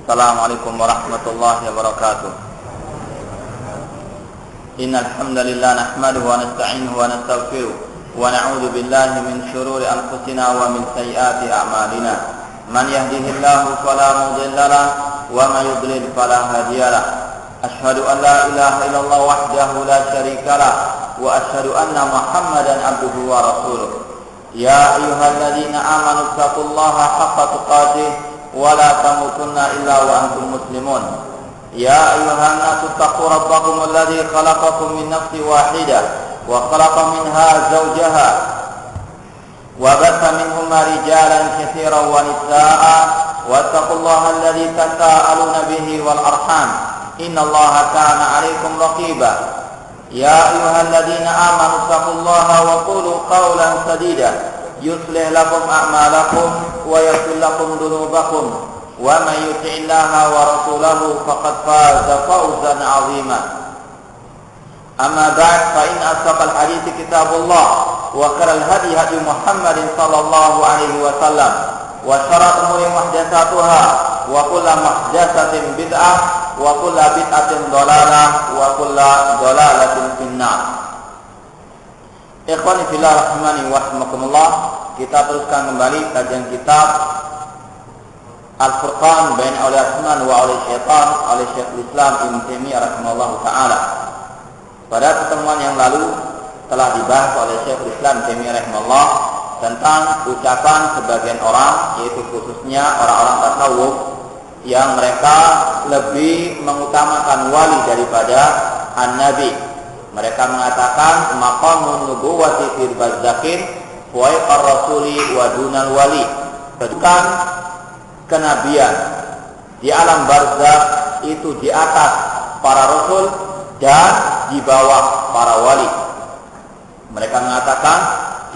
Assalamualaikum warahmatullahi wabarakatuh. Innal hamdalillah nahmaduhu wa nasta'inuhu wa nastaghfiruh wa na'udzu billahi min shururi anfusina wa min sayyiati a'malina. Man yahdihillahu fala mudilla lahu wa may yudlil fala hadiya lahu. Asyhadu an la ilaha illallah wahdahu la syarika lahu wa asyhadu anna Muhammadan abduhu wa rasuluh. Ya ayyuhalladzina amanu taqullaha haqqa tuqatih wa la tamutunna illa wa antum muslimun. Ya ayyuhan nasu taqu rabbakum alladzi khalaqakum min nafsin wahidah wa khalaqa minha zawjaha wa batha minhuma rijalan katsiran wa nisaa'a wattaqullaha alladzi tasaaluna bihi wal arham innallaha kana 'alaikum raqiba. Ya ayyuhalladzina amanu taqullaha wa qulu qawlan sadida yuslih lakum a'malakum wa yaghfir lakum dhunubakum wa may yuti'illaha wa rasulahu faqad faza fawzan 'azima. Amma ba'd, fa in asdaqal hadithi kitabullah wa khairal hadi hadi Muhammadin sallallahu alaihi wasallam wa syarrul umuri muhdatsatuha wa kullu muhdatsatin bid'ah wa kullu bid'atin dhalalah wa kullu dhalalatin finnar. Ikhwani fillah rahimani wa rahimakumullah, kita teruskan kembali kajian kitab Al-Furqan bain awliya Rahman wa awliya Syaitan oleh Syekhul Islam Ibnu Taimiyah rahimahullahu taala. Pada pertemuan yang lalu telah dibahas oleh Syekhul Islam Ibnu Taimiyah rahimahullah tentang ucapan sebagian orang, yaitu khususnya orang-orang tasawuf yang mereka lebih mengutamakan wali daripada an-nabi. Mereka mengatakan maqamun nubuwwati fil barzakhin wa ar-rasuli wa dunal wali. Kedudukan kenabian di alam barzakh itu di atas para rasul dan di bawah para wali. Mereka mengatakan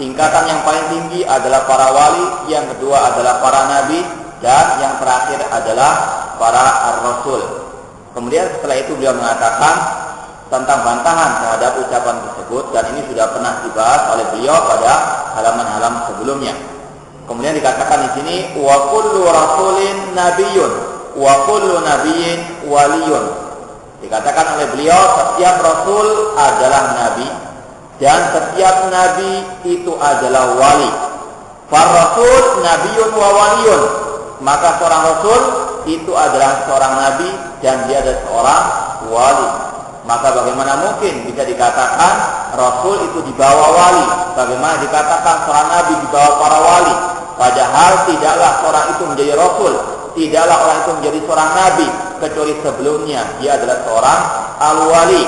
tingkatan yang paling tinggi adalah para wali, yang kedua adalah para nabi, dan yang terakhir adalah para ar-rasul. Kemudian setelah itu beliau mengatakan tentang bantahan terhadap ucapan tersebut, dan ini sudah pernah dibahas oleh beliau pada halaman-halaman sebelumnya. Kemudian dikatakan di sini wa kullu rasulin nabiyyun wa kullu nabiyyin waliyun. Dikatakan oleh beliau setiap rasul adalah nabi dan setiap nabi itu adalah wali. Far rasul nabiyyun wa waliyun. Maka seorang rasul itu adalah seorang nabi dan dia adalah seorang wali. Maka bagaimana mungkin bisa dikatakan rasul itu di bawah wali? Bagaimana dikatakan seorang nabi di bawah para wali? Padahal tidaklah seorang itu menjadi rasul, tidaklah orang itu menjadi seorang nabi kecuali sebelumnya dia adalah seorang al-wali.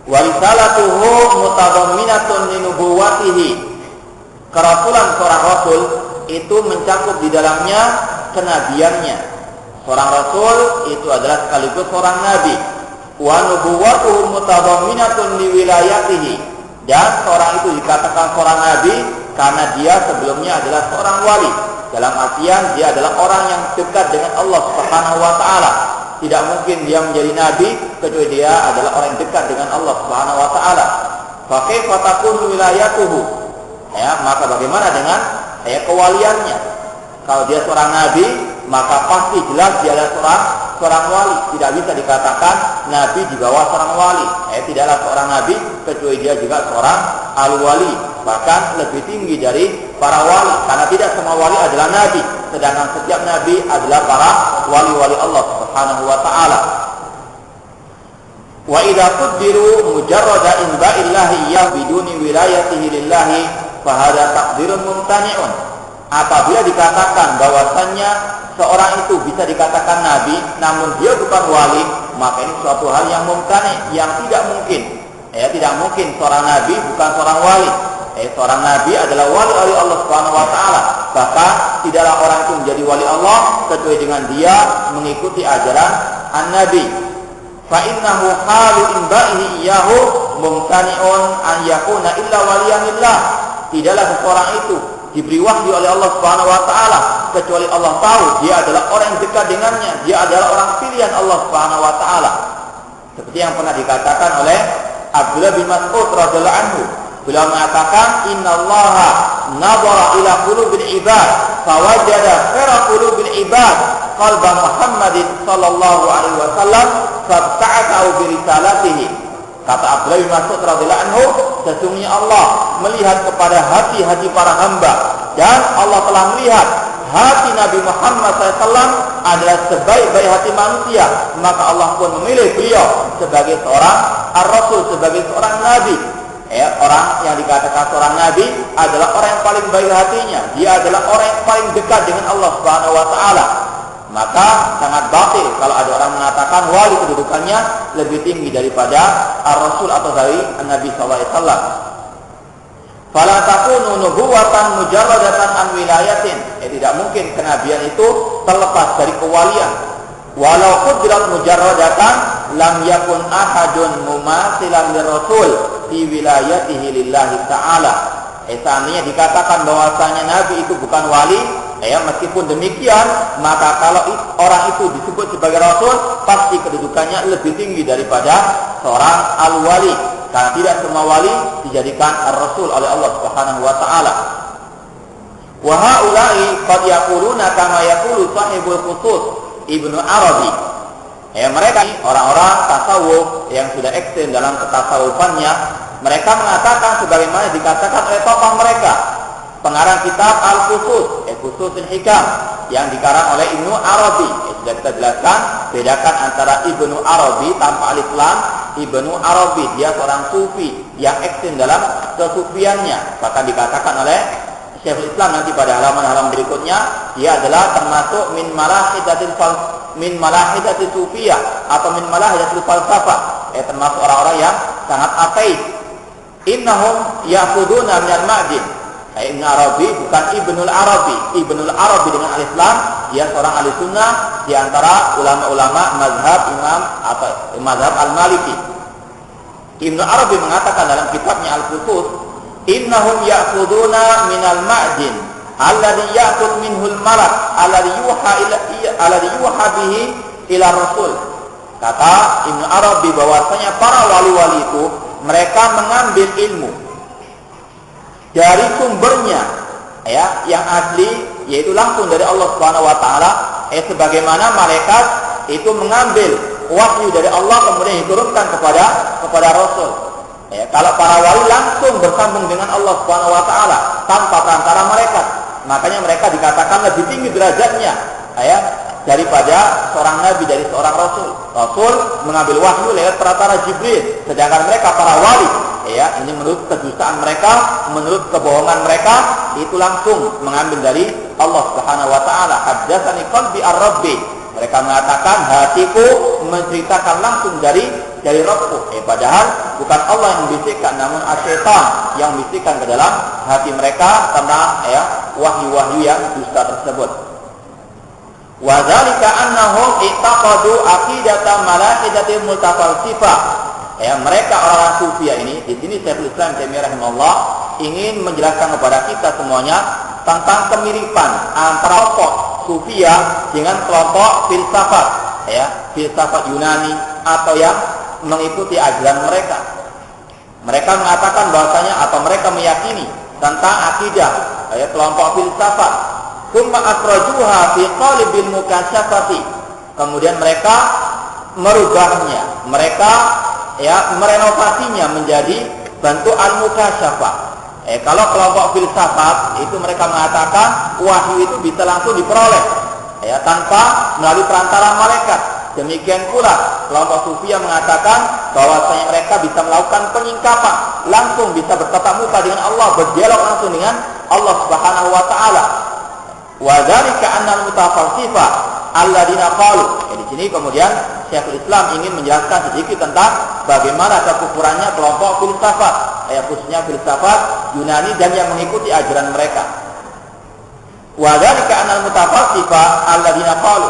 Walisalatuhu mutadamminatun linubuwwatihi. Kerasulan seorang rasul itu mencakup di dalamnya kenabiannya. Seorang rasul itu adalah sekaligus seorang nabi. Wa nubuwwatuhu mutadamminatun liwilayatihi. Dan seorang itu dikatakan seorang nabi karena dia sebelumnya adalah seorang wali. Dalam artian dia adalah orang yang dekat dengan Allah Subhanahu wa taala. Tidak mungkin dia menjadi nabi kecuali dia adalah orang yang dekat dengan Allah Subhanahu wa taala. Fa kaifa takunu wilayatuhu? Ya, maka bagaimana dengan kewaliannya? Kalau dia seorang nabi, maka pasti jelas dia adalah seorang wali. Tidak bisa dikatakan nabi di bawah seorang wali. Tidaklah seorang nabi kecuali dia juga seorang al-wali, bahkan lebih tinggi dari para wali, karena tidak semua wali adalah nabi, sedangkan setiap nabi adalah para wali-wali Allah Subhanahu wa taala. Wa idza qaddiru mujarrada inba'illahi ya biduni wilayatihi lillahi fa hadha taqdirun mumtani'un. Apabila dikatakan bahwasannya seorang itu bisa dikatakan nabi namun dia bukan wali, maka ini suatu hal yang mumtani', yang tidak mungkin. Tidak mungkin seorang nabi bukan seorang wali. Seorang nabi adalah wali oleh Allah Subhanahu wa taala. Bahkan tidaklah orang itu menjadi wali Allah kecuali dengan dia mengikuti ajaran an-nabi. Fa innahu halu inba'ihi iyyahu mumtani'un an yakuna illa waliyan lillah. Tidaklah seseorang itu diberi wahyu oleh Allah Subhanahu wa taala kecuali Allah tahu dia adalah orang yang dekat dengannya, dia adalah orang pilihan Allah Subhanahu wa taala. Seperti yang pernah dikatakan oleh Abdullah bin Mas'ud radhiyallahu anhu. Beliau mengatakan innallaha nadhara ila qulubil ibad fawajada khairal qulubil ibad qalba Muhammadin sallallahu alaihi wasallam fabta'athu bi risalatihi. Kata Abdullah bin Mas'ud radhiyallahu anhu, sesungguhnya Allah melihat kepada hati-hati para hamba, dan Allah telah melihat hati Nabi Muhammad SAW adalah sebaik-baik hati manusia, maka Allah pun memilih beliau sebagai seorang ar-rasul, sebagai seorang nabi. Orang yang dikatakan seorang nabi adalah orang yang paling baik hatinya, dia adalah orang yang paling dekat dengan Allah Subhanahu wa taala. Maka sangat batil kalau ada orang mengatakan wali kedudukannya lebih tinggi daripada ar-rasul atau dari Nabi sallallahu alaihi wasallam. Fala takunu nubuwatan mujarradatan an wilayatin. Tidak mungkin kenabian itu terlepas dari kewalian. Walau qudrat mujarradatan lam yakun ahadun mumathilan lirrasul fi wilayatihi lillahi ta'ala. Seandainya dikatakan bahwasanya nabi itu bukan wali, meskipun demikian, maka kalau orang itu disebut sebagai rasul, pasti kedudukannya lebih tinggi daripada seorang al-wali. Karena tidak semua wali dijadikan ar-rasul oleh Allah Subhanahu wa taala. Wa haula'i qad yaquluna kama yaqulu sahibul khusus Ibnu Arabi. Mereka orang-orang tasawuf yang sudah ekstrem dalam ketasawufannya, mereka mengatakan sebagaimana dikatakan oleh tokoh mereka, pengarang kitab Al-Khusus, Khususul Hikam, yang dikarang oleh Ibnu Arabi. Sudah kita jelaskan, bedakan antara Ibnu Arabi tanpa alif lam. Ibnu Arabi, dia seorang sufi yang ekstrem dalam kesufiannya. Bahkan dikatakan oleh Syekhul Islam nanti pada halaman-halaman berikutnya, dia adalah termasuk min malahidatil sufiyah atau min malahidatil falsafah, termasuk orang-orang yang sangat ateis. Innahum ya'khuduna minal ma'din. Ibnu Arabi bukan Ibnul Arabi. Ibnul Arabi dengan alif lam, dia seorang ahli sunnah di antara ulama-ulama mazhab Imam atau mazhab Al-Maliki. Ibnu Arabi mengatakan dalam kitabnya Al-Khusus, innahum ya'khuduna minal ma'din alladhi ya'khud minhul malak alladhi yuha bihi ila rasul. Kata Ibnu Arabi bahwasanya para wali-wali itu mereka mengambil ilmu dari sumbernya yang asli, yaitu langsung dari Allah Subhanahu wa taala, sebagaimana malaikat itu mengambil wahyu dari Allah kemudian diturunkan kepada rasul. Kalau para wali langsung bersambung dengan Allah Subhanahu wa taala tanpa perantara malaikat, makanya mereka dikatakan lebih tinggi derajatnya daripada seorang nabi, dari seorang rasul. Rasul mengambil wahyu lewat perantara Jibril, sedangkan mereka para wali, ini menurut kedustaan mereka, menurut kebohongan mereka, itu langsung mengambil dari Allah Subhanahu wa taala. Haddatsani qalbi ar-rabbi. Mereka mengatakan hatiku menceritakan langsung dari Rabbku. Padahal bukan Allah yang membisikkan, namun syaitan yang membisikkan ke dalam hati mereka tentang wahyu-wahyu yang dusta tersebut. Wa dzalika annahum i'taqadu aqidatan malaikatil multafalsifah. Mereka orang-orang sufia ini, di sini Syekhul Islam Taimiyah rahimahullah ingin menjelaskan kepada kita semuanya tentang kemiripan antara kelompok sufia dengan kelompok filsafat, filsafat Yunani atau yang mengikuti ajaran mereka. Mereka mengatakan bahwasanya atau mereka meyakini tentang akidah kelompok filsafat. Tsumma akhrajuha fi qalibil mukasyafati. Kemudian mereka merubahnya, mereka merenovasinya menjadi bentuk al-mukasyafah. Kalau kelompok filsafat itu mereka mengatakan wahyu itu bisa langsung diperoleh tanpa melalui perantara malaikat. Demikian pula kelompok sufia mengatakan bahwasanya mereka bisa melakukan penyingkapan, langsung bisa bertatap muka dengan Allah, berdialog langsung dengan Allah Subhanahu wa taala. Wa dzalika annal mutafalsifah alladzina qalu. Di sini kemudian Syekhul Islam ingin menjelaskan sedikit tentang bagaimana kekufurannya kelompok filsafat, khususnya filsafat Yunani dan yang mengikuti ajaran mereka. Wa dzalika annal mutafalsifah alladzina qalu.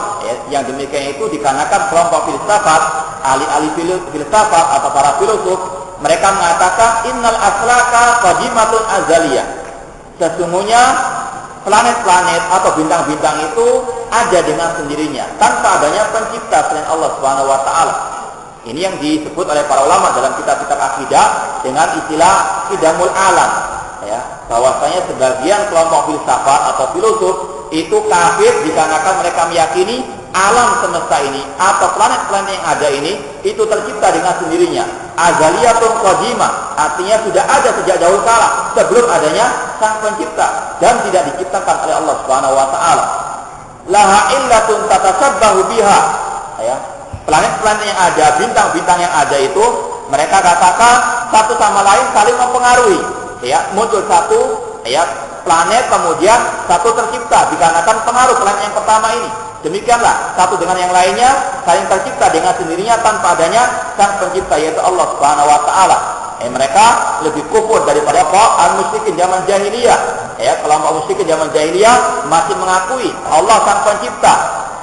Yang demikian itu dikarenakan kelompok filsafat, ahli-ahli filsafat atau para filosof, mereka mengatakan innal aslaka qadimatun azaliyah. Sesungguhnya planet-planet atau bintang-bintang itu ada dengan sendirinya tanpa adanya pencipta selain Allah Subhanahu wa taala. Ini yang disebut oleh para ulama dalam kitab-kitab akidah dengan istilah qidamul alam, bahwasanya sebagian kelompok filsafat atau filosof itu kafir dikarenakan mereka meyakini alam semesta ini atau planet-planet yang ada ini itu tercipta dengan sendirinya. Azaliyatun qadimah, artinya sudah ada sejak dahulu kala sebelum adanya sang pencipta dan tidak diciptakan oleh Allah Subhanahu wa taala. Laha illatun tatasabbahu biha. Ya. Planet-planet yang ada, bintang-bintang yang ada itu mereka katakan satu sama lain saling mempengaruhi. Ya, muncul satu planet kemudian satu tercipta dikarenakan pengaruh planet yang pertama ini. Demikianlah satu dengan yang lainnya saling tercipta dengan sendirinya tanpa adanya sang pencipta yaitu Allah Subhanahu wa taala. Mereka lebih kufur daripada kaum musyrikin zaman jahiliyah. Kelompok musyrikin zaman jahiliyah masih mengakui Allah sang pencipta.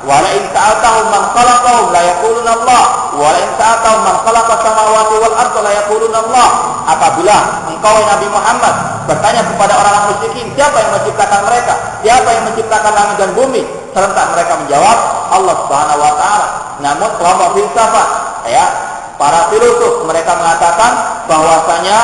Wala in sa'atahum man khalaqahum la yaquluna Allah. Wala in sa'atahum man khalaqa samawati wal arda la yaquluna Allah. Apabila engkau Nabi Muhammad bertanya kepada orang-orang musyrikin, siapa yang menciptakan mereka? Siapa yang menciptakan langit dan bumi? Serentak mereka menjawab Allah Subhanahu wa taala. Namun kelompok filsafat, para filosof mereka mengatakan bahwasanya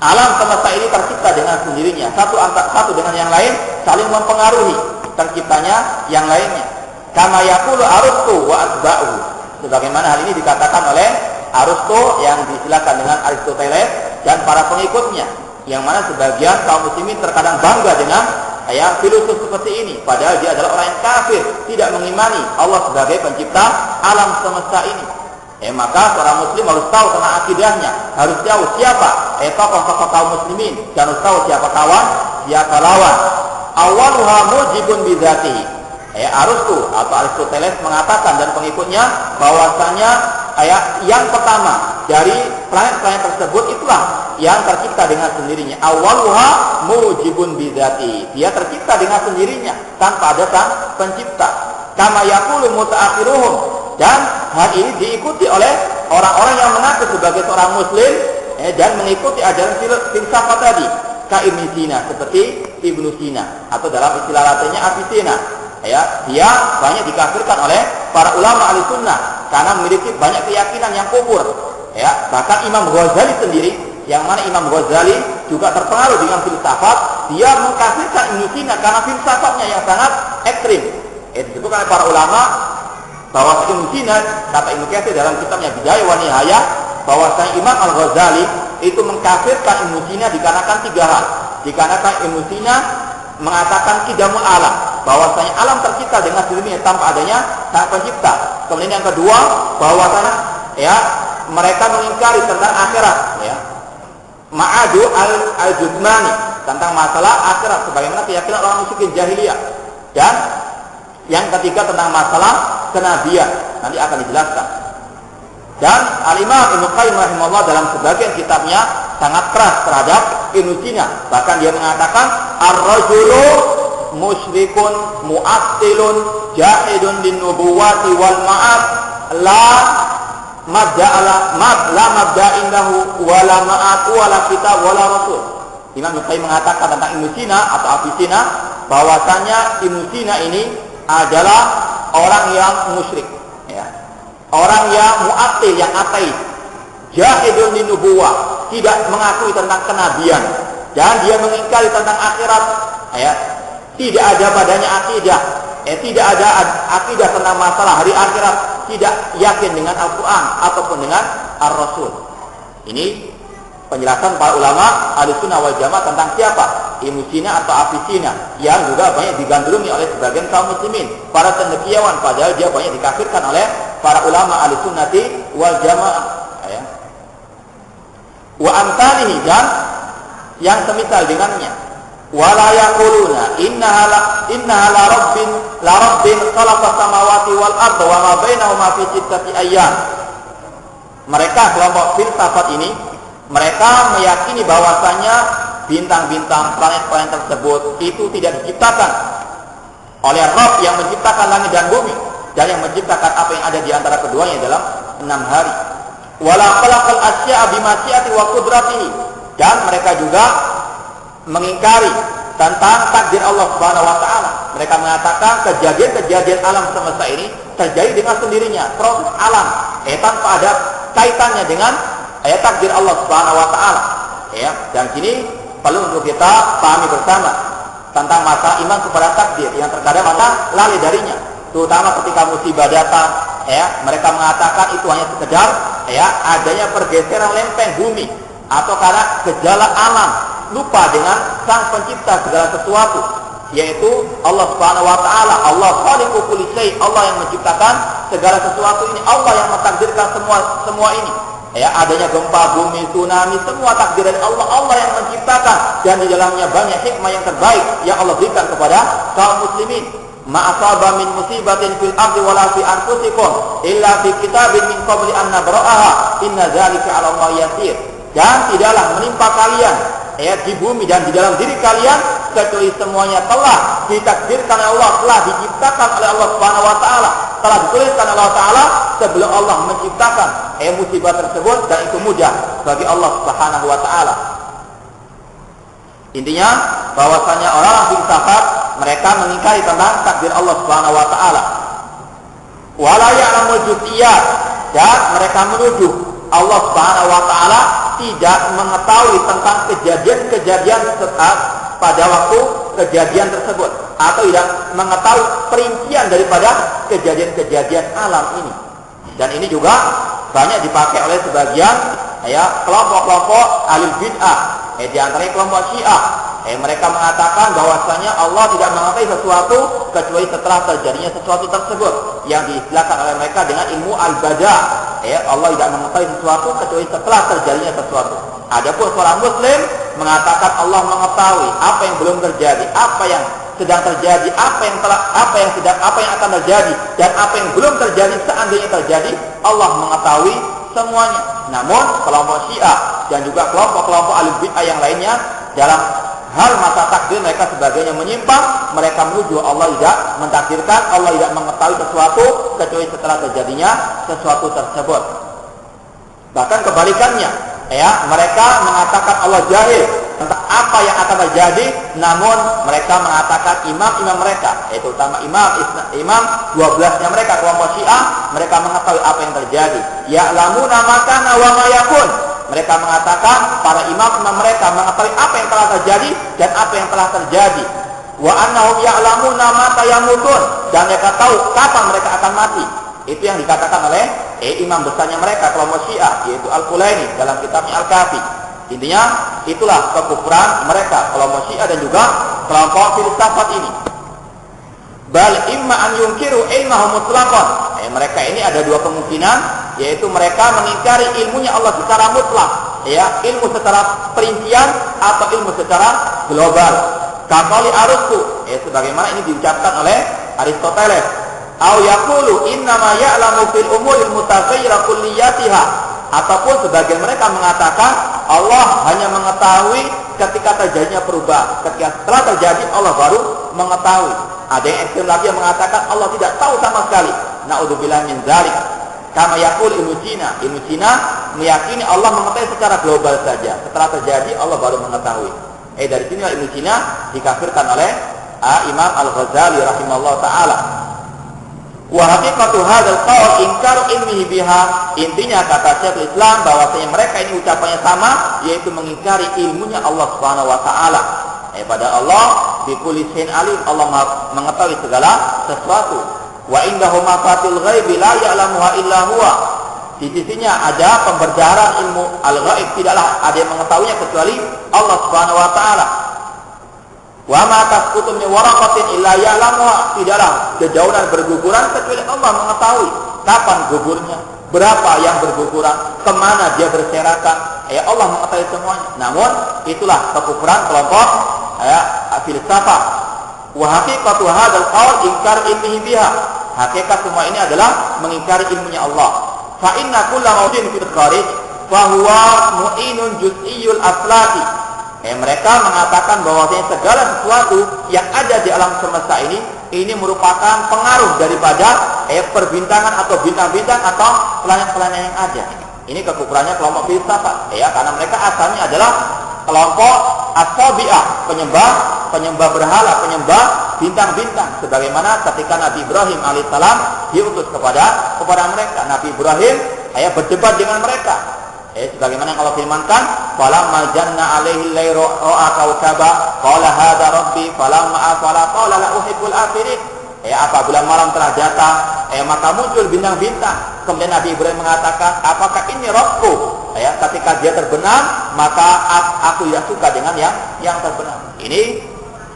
alam semesta ini tercipta dengan sendirinya, satu dengan yang lain saling mempengaruhi terciptanya yang lainnya. Kama yaqulu Aristoteles wa atba'uhu. Sebagaimana hal ini dikatakan oleh Aristoteles yang disilakan dengan Aristoteles dan para pengikutnya, yang mana sebagian kaum muslimin terkadang bangga dengan filosof seperti ini, padahal dia adalah orang yang kafir, tidak mengimani Allah sebagai pencipta alam semesta ini. Maka seorang muslim harus tahu tentang akidahnya, harus tahu siapa tokoh-tokoh kaum muslimin, dan harus tahu siapa kawan, siapa lawan. Awaluha mujibun bidzatihi. Aristoteles atau Aristoteles mengatakan dan pengikutnya bahwasanya yang pertama dari planet-planet tersebut itulah yang tercipta dengan sendirinya. Awaluha mujibun bidzatihi. Dia tercipta dengan sendirinya tanpa ada sang pencipta. Kama yaqulu mutaakhiruhum. Dan hal ini diikuti oleh orang-orang yang mengaku sebagai seorang muslim dan mengikuti ajaran filsafat tadi. Ibnu Sina, seperti Ibnu Sina atau dalam istilah latinnya Avicenna. Dia banyak dikafirkan oleh para ulama Ahlussunnah karena memiliki banyak keyakinan yang kufur. Bahkan Imam Ghazali sendiri, yang mana Imam Ghazali juga terpengaruh dengan filsafat, dia mengkafirkan Ibnu Sina karena filsafatnya yang sangat ekstrim. Disebutkan oleh para ulama bahwa Ibnu Sina, kata Ibnu Katsir dalam kitabnya Bidayah wa Nihayah, bahwasanya Imam Al-Ghazali itu mengkafirkan Ibnu Sina dikarenakan tiga hal. Dikarenakan Ibnu Sina mengatakan qidamul alam, bahwasanya alam tercipta dengan sendirinya tanpa adanya sang pencipta. Kemudian yang kedua, bahwasanya mereka mengingkari tentang akhirat, ma'adu al-juzmani, tentang masalah akhirat sebagaimana keyakinan orang musyrikin jahiliyah. Dan yang ketiga tentang masalah kenabian, nanti akan dijelaskan. Dan Al-Imam Ibnu Qayyim rahimahullah dalam sebagian kitabnya sangat keras terhadap Ibnu Sina. Bahkan dia mengatakan ar-rajulu musyrikun mu'attilun jahidun linubuwati wal ma'ad la mabda indahu wala ma'ad wala kitab wala rasul. Imam Ibnu Qayyim mengatakan tentang Ibnu Sina atau Avicenna bahwasanya Ibnu Sina ini adalah orang yang musyrik, orang yang mu'attil, yang ateis, jahidun linubuwah, tidak mengakui tentang kenabian, dan dia mengingkari tentang akhirat. Tidak ada padanya akidah, tidak ada akidah tentang masalah hari akhirat, tidak yakin dengan Al-Quran ataupun dengan Ar-Rasul. Ini penjelasan para ulama Ahlussunnah wal Jamaah tentang siapa Ibnu Sina atau Avicenna, yang juga banyak digandrungi oleh sebagian kaum muslimin, para cendekiawan, padahal dia banyak dikafirkan oleh para ulama Ahlussunnati wal Jamaah. Wa amsalihi, dan yang semisal dengannya. Wala yaquluna innaha la rabbin khalaqa samawati wal arda wa ma bainahuma fi sittati ayyam. Mereka kelompok filsafat ini, mereka meyakini bahwasanya bintang-bintang, planet-planet tersebut itu tidak diciptakan oleh Rabb yang menciptakan langit dan bumi, dan yang menciptakan apa yang ada di antara keduanya dalam 6 hari. Wala khalaqal asya'a bimasyiati wa qudratihi, dan mereka juga mengingkari tentang takdir Allah Subhanahu wa taala. Mereka mengatakan kejadian-kejadian alam semesta ini terjadi dengan sendirinya, proses alam tanpa ada kaitannya dengan takdir Allah Subhanahu wa taala. Dan sini perlu untuk kita pahami bersama tentang masalah iman kepada takdir yang terkadang maka lalai darinya. terutama ketika musibah datang, mereka mengatakan itu hanya sekedar adanya pergeseran lempeng bumi atau karena gejala alam, lupa dengan sang pencipta segala sesuatu, yaitu Allah Subhanahu wa taala. Allah khaliqu kulli syai', Allah yang menciptakan segala sesuatu ini, Allah yang mentakdirkan semua ini. Adanya gempa bumi, tsunami, semua takdir dari Allah, Allah yang menciptakan, dan di dalamnya banyak hikmah yang terbaik yang Allah berikan kepada kaum muslimin. Ma asaba min musibatin fil ardi wala fi anfusikum illa fi kitabin min qabli an nabra'aha inna dzalika 'ala Allah yasir. Dan tidaklah menimpa kalian di bumi dan di dalam diri kalian kecuali semuanya telah ditakdirkan oleh Allah, telah diciptakan oleh Allah Subhanahu wa taala, telah dituliskan oleh Allah taala sebelum Allah menciptakan musibah tersebut, dan itu mudah bagi Allah Subhanahu wa taala. Intinya bahwasanya orang filsafat mereka mengingkari tentang takdir Allah Subhanahu wa taala. Wala ya'lamul juz'iyat, dan mereka menuduh Allah Subhanahu wa taala tidak mengetahui tentang kejadian-kejadian pada waktu kejadian tersebut, atau tidak mengetahui perincian daripada kejadian-kejadian alam ini. Dan ini juga banyak dipakai oleh sebagian kelompok-kelompok ahli bid'ah, di antaranya kelompok Syiah. Mereka mengatakan bahwasanya Allah tidak mengetahui sesuatu kecuali setelah terjadinya sesuatu tersebut, yang diistilahkan oleh mereka dengan ilmu al-bada'. Allah tidak mengetahui sesuatu kecuali setelah terjadinya sesuatu. Adapun seorang muslim mengatakan Allah mengetahui apa yang belum terjadi, apa yang sedang terjadi, apa yang akan terjadi, dan apa yang belum terjadi seandainya terjadi, Allah mengetahui semuanya. Namun kelompok Syiah dan juga kelompok-kelompok ahli bid'ah yang lainnya dalam hal masa takdir mereka sebagainya menyimpang. Mereka menuduh Allah tidak mentakdirkan, Allah tidak mengetahui sesuatu kecuali setelah terjadinya sesuatu tersebut. Bahkan kebalikannya, mereka mengatakan Allah jahil tentang apa yang akan terjadi. Namun mereka mengatakan imam-imam mereka, yaitu utama imam 12-nya mereka kelompok Syiah, mereka mengetahui apa yang terjadi. Ya'lamuna ma kana wa ma yakun. Mereka mengatakan para imam-imam mereka mengetahui apa yang telah terjadi dan apa yang telah terjadi. Wa annahum ya'lamuna mata yamutun, dan mereka tahu kapan mereka akan mati. Itu yang dikatakan oleh imam besarnya mereka kelompok Syiah, yaitu Al-Kulaini dalam kitabnya Al-Kafi. Intinya itulah kekufuran mereka kelompok Syiah dan juga kelompok filsafat ini. Bal imma an yunkiru ilmahu mutlaqan. Mereka ini ada dua kemungkinan, yaitu mereka mengingkari ilmunya Allah secara mutlak, ilmu secara perincian atau ilmu secara global. Kaqali Aristoteles, sebagaimana ini diucapkan oleh Aristoteles. Au yaqulu innama ya'lamu fil umuril mutaghayyira kulliyatiha, ataupun sebagian mereka mengatakan Allah hanya mengetahui ketika terjadinya perubahan, ketika setelah terjadi Allah baru mengetahui. Ada yang ekstrem lagi yang mengatakan Allah tidak tahu sama sekali. Na'udzubillah min dzalik. Kama yaqul Ibnu Sina. Ibnu Sina meyakini Allah mengetahui secara global saja, setelah terjadi Allah baru mengetahui. Dari sini Ibnu Sina dikafirkan oleh Imam Al-Ghazali rahimahullah taala. Wa haqiqatu hadzal qaul inkar ilmihi biha. Intinya kata Syekhul Islam bahwasanya mereka ini ucapannya sama, yaitu mengingkari ilmunya Allah Subhanahu wa taala. Pada Allah bi kulli syai'in alim, Allah mengetahui segala sesuatu. Wa indahu mafatil ghaibi la ya'lamuha illa huwa. Di sisinya ada pemberdaran ilmu al-ghaib, tidaklah ada yang mengetahuinya kecuali Allah Subhanahu wa taala. Wa ma tasqutu min waraqatin illa ya'lamuha, tidaklah dedaunan berguguran kecuali Allah mengetahui kapan gugurnya, berapa yang berguguran, kemana dia berserakan. Allah mengetahui semuanya. Namun itulah kekufuran kelompok filsafat. Wa haqiqatu hadzal qaul inkar ilmihi biha. Hakikat semua ini adalah mengingkari ilmunya Allah. Fa inna kulla mawjudin fil kharij fa huwa mu'inun juz'iyyul aflaki. Mereka mengatakan bahwasanya segala sesuatu yang ada di alam semesta ini merupakan pengaruh daripada perbintangan atau bintang-bintang atau planet-planet yang ada. Ini kekufurannya kelompok filsafat, karena mereka asalnya adalah kelompok as-sabi'ah, penyembah berhala, penyembah bintang-bintang. Sebagaimana ketika Nabi Ibrahim alaihissalam diutus kepada mereka, Nabi Ibrahim berdebat dengan mereka. Sebagaimana yang Allah firmankan, falamma janna alaihi layru ra'a kawkaba qala hadza rabbi falamma afala qala la uhibbul afirin. Apabila malam telah datang, maka muncul bintang-bintang. Kemudian Nabi Ibrahim mengatakan, apakah ini Rabbku? Ketika dia terbenam, maka aku tidak suka dengan yang terbenam. Ini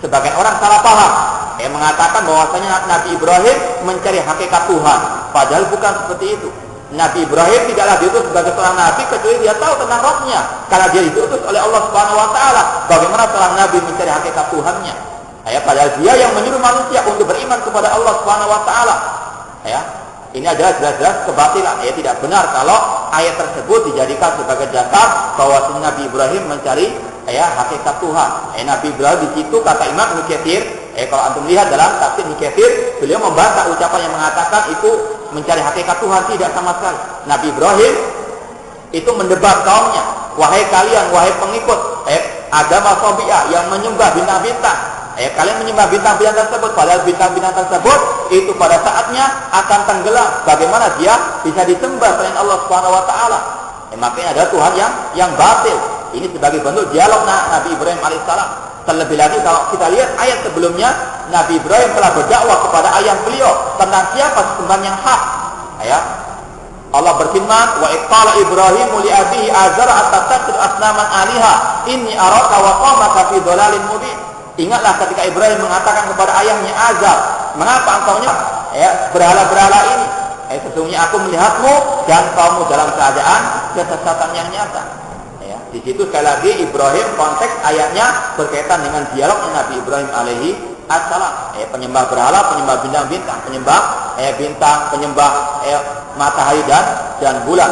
sebagian orang salah paham, mengatakan bahwasanya Nabi Ibrahim mencari hakikat Tuhan. Padahal bukan seperti itu. Nabi Ibrahim tidaklah diutus sebagai seorang nabi kecuali dia tahu tentang Rabbnya. Karena dia diutus oleh Allah Subhanahu Wa Taala. Bagaimana seorang nabi mencari hakikat Tuhannya? Padahal dia yang menyuruh manusia untuk beriman kepada Allah Subhanahu Wa Taala. Ini adalah jelas-jelas kebatilan. Tidak benar kalau ayat tersebut dijadikan sebagai dasar bahwa Nabi Ibrahim mencari hakikat Tuhan. Nabi Ibrahim di situ kata Imam Ibnu Katsir, kalau antum lihat dalam tafsir Ibnu Katsir, beliau membantah ucapan yang mengatakan itu mencari hakikat Tuhan, tidak sama sekali. Nabi Ibrahim itu mendebat kaumnya, wahai kalian, wahai pengikut agama Sabi'ah yang menyembah bintang-bintang. Kalian menyembah bintang-bintang tersebut, padahal bintang-bintang tersebut itu pada saatnya akan tenggelam. Bagaimana dia bisa disembah selain Allah Subhanahu Wa Taala? Makanya adalah Tuhan yang batil. Ini sebagai bentuk dialog Nabi Ibrahim alaihissalam. Terlebih lagi kalau kita lihat ayat sebelumnya, Nabi Ibrahim telah berdakwah kepada ayah beliau tentang siapa sembahan yang hak. Allah berfirman, wa iqala Ibrahim li abihi azar atattakhid asnaman aliha inni araka wa qaumaka fi dhalalin mubin. Ingatlah ketika Ibrahim mengatakan kepada ayahnya Azar, mengapa engkau berhala-berhala ini? Sesungguhnya aku melihatmu dan kaummu dalam keadaan kesesatan yang nyata. Di situ sekali lagi Ibrahim konteks ayatnya berkaitan dengan dialog Nabi Ibrahim alaihi assalam. Penyembah berhala, penyembah bintang-bintang, penyembah bintang, penyembah matahari dan bulan.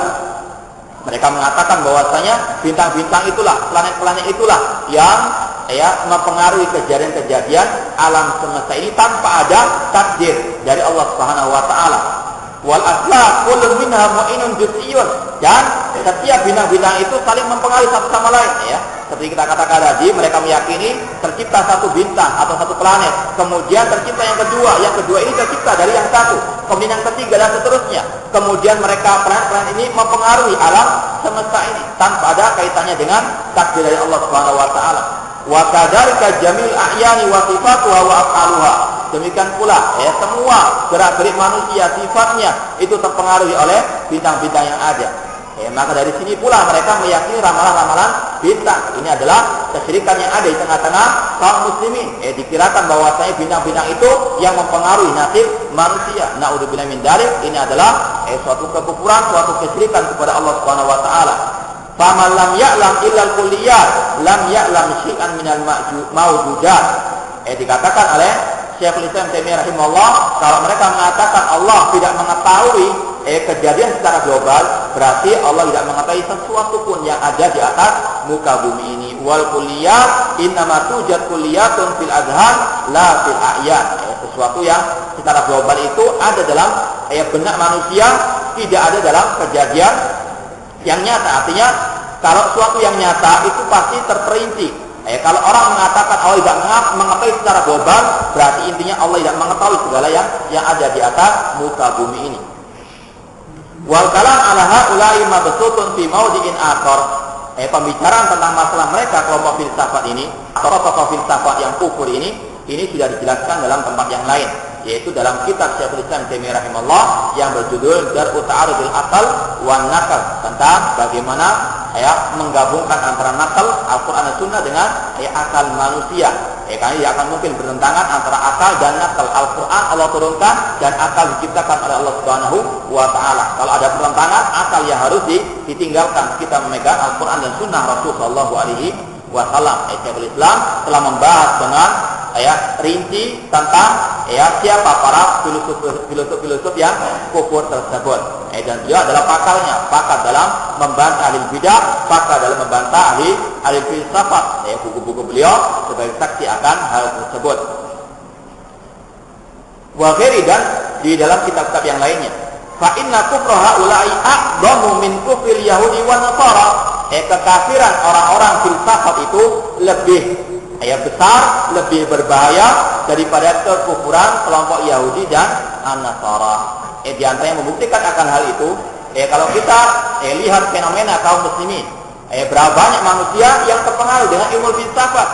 Mereka mengatakan bahwasanya bintang-bintang itulah, planet-planet itulah yang mempengaruhi kejadian-kejadian alam semesta ini tanpa ada takdir dari Allah Subhanahu Wa Taala. Wal asla kullu minha mu'inun juz'iyyun, dan setiap bintang-bintang itu saling mempengaruhi satu sama lain. Seperti kita katakan tadi, mereka meyakini tercipta satu bintang atau satu planet, kemudian tercipta yang kedua ini tercipta dari yang satu, kemudian yang ketiga dan seterusnya. Kemudian mereka planet-planet ini mempengaruhi alam semesta ini tanpa ada kaitannya dengan takdir dari Allah Subhanahu Wa Taala. Wa kadzalika jamil a'yani wa sifatuha wa af'aluha. Demikian pula semua gerak-gerik manusia sifatnya itu terpengaruhi oleh bintang-bintang yang ada. Maka dari sini pula mereka meyakini ramalan-ramalan bintang. Ini adalah kesyirikan yang ada di tengah-tengah kaum muslimin. Dikirakan bahwasanya bintang-bintang itu yang mempengaruhi nasib manusia. Na'udzubillah min dzalik. Ini adalah suatu kekufuran, suatu kesyirikan kepada Allah Subhanahu Wa Taala. Faman lam ya'lam illal kulliyat lam ya'lam syai'an minal mawjudat. Dikatakan oleh Syekhul Islam Taimiyah rahimahullah, kalau mereka mengatakan Allah tidak mengetahui kejadian secara global, berarti Allah tidak mengetahui sesuatu pun yang ada di atas muka bumi ini. Wal kulliyat innama tujad kulliyatun fil adhan la fil a'yan. Sesuatu yang secara global itu ada dalam benak manusia, tidak ada dalam kejadian yang nyata. Artinya kalau suatu yang nyata itu pasti terperinci. Kalau orang mengatakan Allah tidak mengetahui secara global, berarti intinya Allah tidak mengetahui segala yang ada di atas muka bumi ini. Wal kalam ala haula'i mabsutun fi mawdi'in akhar. Pembicaraan tentang masalah mereka kelompok filsafat ini atau tokoh filsafat yang kufur ini sudah dijelaskan dalam tempat yang lain, yaitu dalam kitab Syekhul Islam Taimiyah rahimahullah yang berjudul Dar'u Ta'arudil Aqal wan Naql, tentang bagaimana menggabungkan antara nakal Al-Quran dan Sunnah dengan akal manusia. Karena dia akan mungkin bertentangan antara akal dan nakal. Al-Quran Allah turunkan dan akal diciptakan oleh Allah Subhanahu Wa Taala. Kalau ada pertentangan, akal yang harus ditinggalkan. Kita memegang Al-Quran dan Sunnah Rasul Sallallahu Alaihi Wasallam. Syekhul Islam telah membahas dengan rinci tentang siapa para filosof yang kufur tersebut. Dan dia adalah pakar dalam membantah ahli bidah, pakar dalam membantah ahli filsafat. Buku-buku beliau sebagai saksi akan hal tersebut. Wa ghairi, dan di dalam kitab-kitab yang lainnya. Fa inna kufra haula'i a'dhamu min kufril yahudi wan nasara. Kekafiran orang-orang filsafat itu lebih besar, lebih berbahaya daripada kekufuran kelompok Yahudi dan An-Nasara. Di antara yang membuktikan akan hal itu, kalau kita lihat fenomena kaum muslimin, berapa banyak manusia yang terpengaruh dengan ilmu filsafat.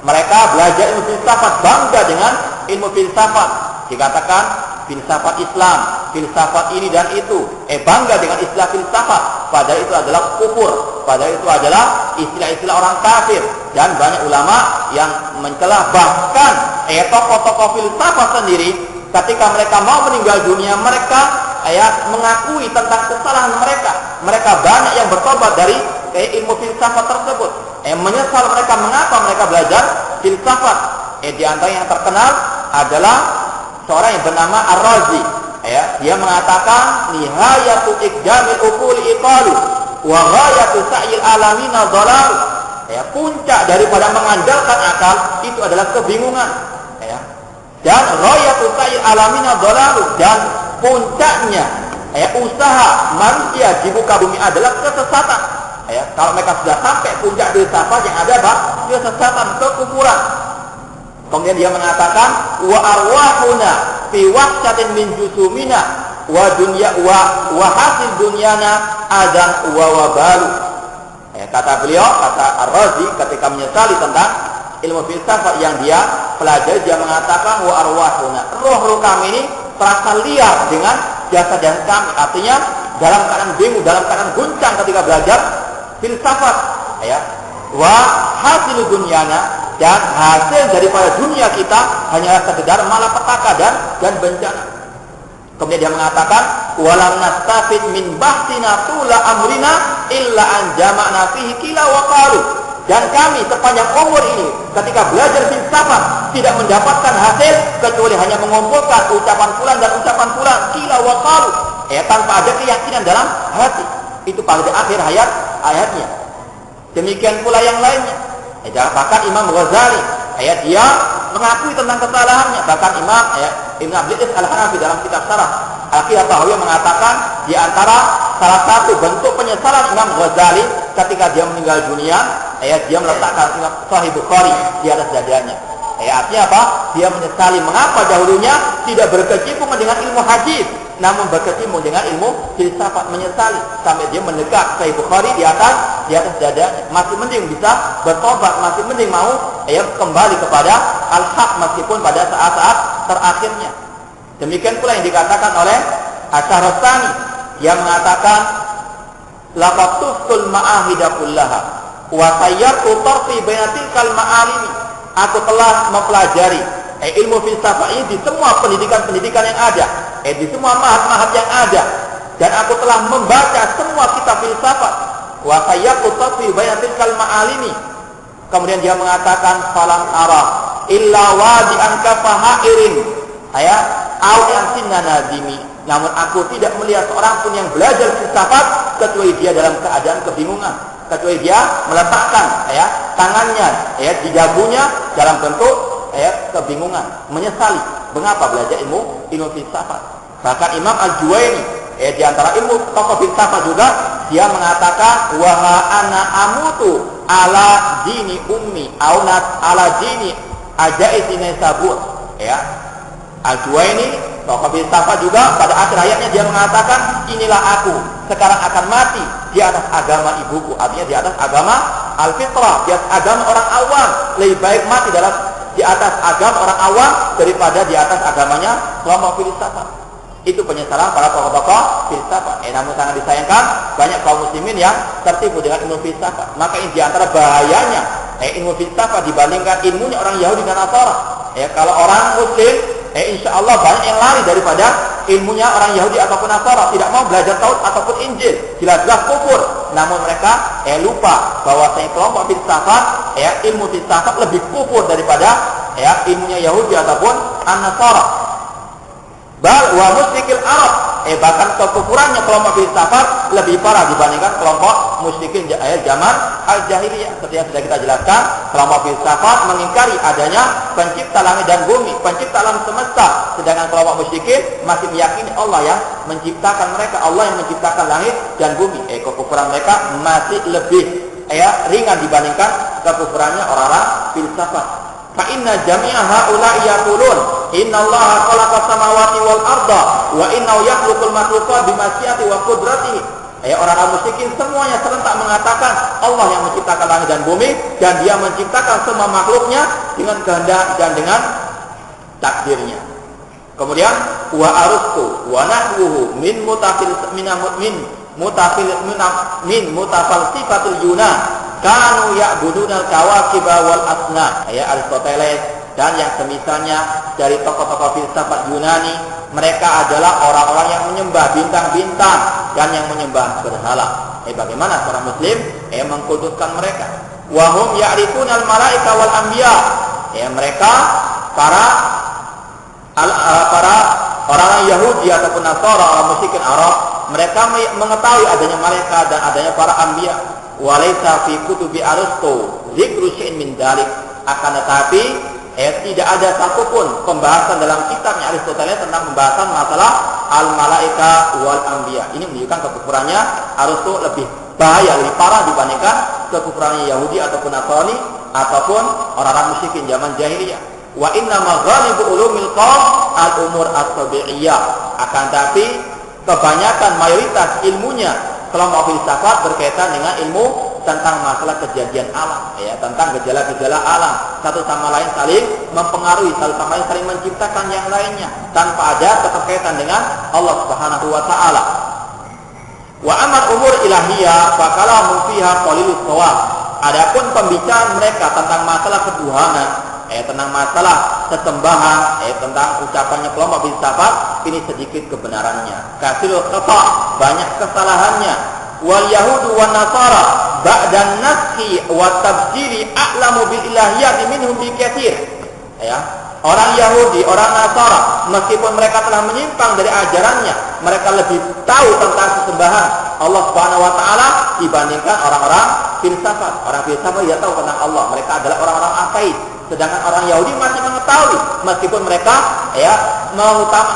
Mereka belajar ilmu filsafat, bangga dengan ilmu filsafat, dikatakan filsafat Islam, filsafat ini dan itu, bangga dengan istilah filsafat, padahal itu adalah kufur, padahal itu adalah istilah-istilah orang kafir. Dan banyak ulama yang mencela, bahkan tokoh-tokoh filsafat sendiri ketika mereka mau meninggal dunia, mereka mengakui tentang kesalahan mereka. Mereka banyak yang bertobat dari ilmu filsafat tersebut. Menyesal mereka mengapa mereka belajar filsafat. Di antara yang terkenal adalah seorang yang bernama Ar-Razi. Dia mengatakan nihayatu iqdamil uquli iqalu wa ghayatu sa'il alamina dhalal. Puncak daripada mengandalkan akal itu adalah kebingungan. Dan ghayatu sa'il alamina dhalal, dan puncaknya usaha manusia di muka bumi adalah kesesatan. Kalau mereka sudah sampai puncak filsafat, yang ada kesesatan, kekufuran. Kemudian dia mengatakan wa arwahuna fi wahsyatin min jusumina wa dunya wa hasil dunyana adan wa wabalu. Kata beliau, kata Ar-Razi ketika menyesali tentang ilmu filsafat yang dia pelajari, dia mengatakan wa arwahuna, roh-roh kami ini terasa liar dengan jasad-jasad kami. Artinya dalam keadaan bingung, dalam keadaan guncang ketika belajar filsafat. Wa hasil dunyana, dan hasil daripada dunia kita hanyalah sekedar malapetaka dan bencana. Kemudian dia mengatakan walam nastafid min bahtina tula amrina illa an jama'na fihi kila wa qalu. Dan kami sepanjang umur ini ketika belajar filsafat tidak mendapatkan hasil kecuali hanya mengumpulkan ucapan fulan dan ucapan fulan kila wa qalu, tanpa ada keyakinan dalam hati. Itu pada akhir ayatnya. Demikian pula yang lainnya. Bahkan Imam Ghazali, dia mengakui tentang kesalahannya. Bahkan Imam Ibn Abdul Is Al-Hanafi dalam kitab Syarah Al-Aqidah Tahawiyah mengatakan di antara salah satu bentuk penyesalan Imam Ghazali ketika dia meninggal dunia, dia meletakkan Sahih Bukhari di atas dadanya. Artinya apa? Dia menyesali mengapa dahulunya tidak berkecimpung dengan ilmu hadis, namun berkecimpung dengan ilmu filsafat. Menyesali sampai dia mendekat Sahih Bukhari di atas dadanya. Masih mending bisa bertobat, masih mending mau kembali kepada al-haq meskipun pada saat-saat terakhirnya. Demikian pula yang dikatakan oleh Asy-Syahrastani, yang mengatakan laqad tuftul ma'ahida kullaha wa sayyartu tarfi baina tilkal ma'alimi. Aku telah mempelajari ilmu filsafat ini di semua pendidikan-pendidikan yang ada, di semua mahat-mahat yang ada, dan aku telah membaca semua kitab filsafat. Wa sayyartu tarfi baina tilkal ma'alimi. Kemudian dia mengatakan falam ara illa wadi'an kafahairin au yasinna nadimi. Namun aku tidak melihat seorang pun yang belajar filsafat kecuali dia dalam keadaan kebingungan, kecuali dia meletakkan tangannya di dagunya dalam bentuk kebingungan, menyesali mengapa belajar ilmu filsafat. Bahkan Imam Al-Juwaini di antara ilmu tokoh filsafat juga, dia mengatakan wa ana amutu ala dini ummi au ala dini ajaizine sabur. Al-Juwaini tokoh filsafat juga pada akhir ayatnya dia mengatakan inilah aku sekarang akan mati di atas agama ibuku. Artinya di atas agama al-fitrah, di atas agama orang awam. Lebih baik mati di atas agama orang awam daripada di atas agamanya kelompok filsafat. Itu penyesalan para tokoh-tokoh filsafat. Namun sangat disayangkan banyak kaum muslimin yang tertipu dengan ilmu filsafat. Maka ini di antara bahayanya ilmu filsafat dibandingkan ilmunya orang Yahudi dan Nasara. Kalau orang muslim insya Allah banyak yang lari daripada ilmunya orang Yahudi ataupun Nasara, tidak mau belajar Taurat ataupun Injil, jelas-jelas kufur. Namun mereka lupa bahwa kelompok filsafat, ilmu filsafat lebih kufur daripada ilmunya Yahudi ataupun An-Nasara. Bal wa musyrikil Arab, bahkan kekufurannya kelompok filsafat lebih parah dibandingkan kelompok musyrikin zaman al-jahiliyah. Seperti yang sudah kita jelaskan, kelompok filsafat mengingkari adanya pencipta langit dan bumi, pencipta alam semesta, sedangkan kelompok musyrikin masih meyakini Allah yang menciptakan mereka, Allah yang menciptakan langit dan bumi. Kekufuran mereka masih lebih ringan dibandingkan kekufurannya orang-orang filsafat. Fa inna jami'a haula'i yaqulun innallaha khalaqa samawati wal arda wa innahu yakhluqul makhluqat bimasyiati wa qudratihi. Orang-orang musyrikin semuanya serentak mengatakan Allah yang menciptakan langit dan bumi, dan dia menciptakan semua makhluknya dengan kehendak dan dengan takdirnya. Kemudian wa arustu wa nahwuhu min mutafalsifatul Yunan kanu ya'budunal kawakiba wal asna. Ya, Aristoteles dan yang semisalnya dari tokoh-tokoh filsafat Yunani, mereka adalah orang-orang yang menyembah bintang-bintang dan yang menyembah berhala. Bagaimana seorang muslim mengkuduskan mereka? Wa hum ya'rifunal malaika wal anbiya. Mereka para orang Yahudi ataupun Nasara, orang musyrikin Arab, mereka mengetahui adanya malaikat dan adanya para anbiya. Walaysa fi kutubi Aristo zikru syai'in min dzalik. Akan tetapi tidak ada satupun pembahasan dalam kitabnya Aristoteles tentang pembahasan masalah al-malaika wal anbiya. Ini menunjukkan kekufurannya Aristo lebih bahaya, lebih parah dibandingkan kekufurannya Yahudi ataupun Nasrani ataupun orang-orang musyrikin zaman jahiliyah. Wa inna maghalibu ulumil qaum al-umur as-tabi'iyah. Akan tapi kebanyakan mayoritas ilmunya kelompok filsafat berkaitan dengan ilmu tentang masalah kejadian alam, tentang gejala-gejala alam, satu sama lain saling mempengaruhi, satu sama lain saling menciptakan yang lainnya tanpa ada keterkaitan dengan Allah Subhanahu wa taala. Wa amal umur ilahiyah fa kalamu fiha qalilus shawab. Adapun pembicaraan mereka tentang masalah ketuhanan, tentang masalah sesembahan, tentang ucapannya kelompok filsafat, ini sedikit kebenarannya. Kasirul khata, banyak kesalahannya. Wal yahudu wan nasara ba'dan naskhi wa tabdili a'lamu bil ilahiyati minhum bi katsir. Orang Yahudi, orang Nasara, meskipun mereka telah menyimpang dari ajarannya, mereka lebih tahu tentang sesembahan Allah Subhanahu wa taala dibandingkan orang-orang filsafat. Orang filsafat dia tahu tentang Allah, mereka adalah orang-orang ateis. Sedangkan orang Yahudi masih mengetahui, meskipun mereka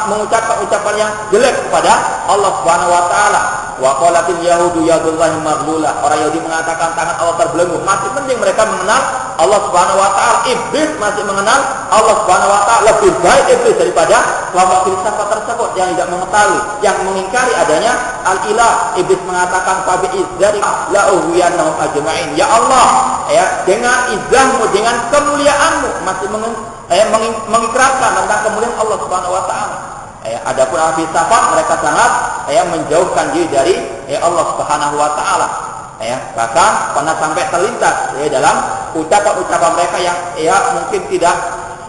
mengucapkan ucapan yang jelek kepada Allah Subhanahu wa taala. Wa qalatil yahudu yadullahi maghlula. Orang Yahudi mengatakan tangan Allah terbelenggu. Masih penting mereka mengenal Allah Subhanahu wa taala. Iblis masih mengenal Allah Subhanahu wa taala. Lebih baik iblis daripada kelompok filsafat tersebut yang tidak mengetahui, yang mengingkari adanya al-ilah. Iblis mengatakan fa bi izzati la ughwiyannahum ajma'in. Ya Allah, dengan izahmu, dengan kemuliaanmu, masih mengikrarkan tentang kemuliaan Allah Subhanahu wa taala. Adapun ahli filsafat, mereka sangat menjauhkan diri dari Allah Subhanahu wa taala. Bahkan pernah sampai terlintas dalam ucapan-ucapan mereka yang mungkin tidak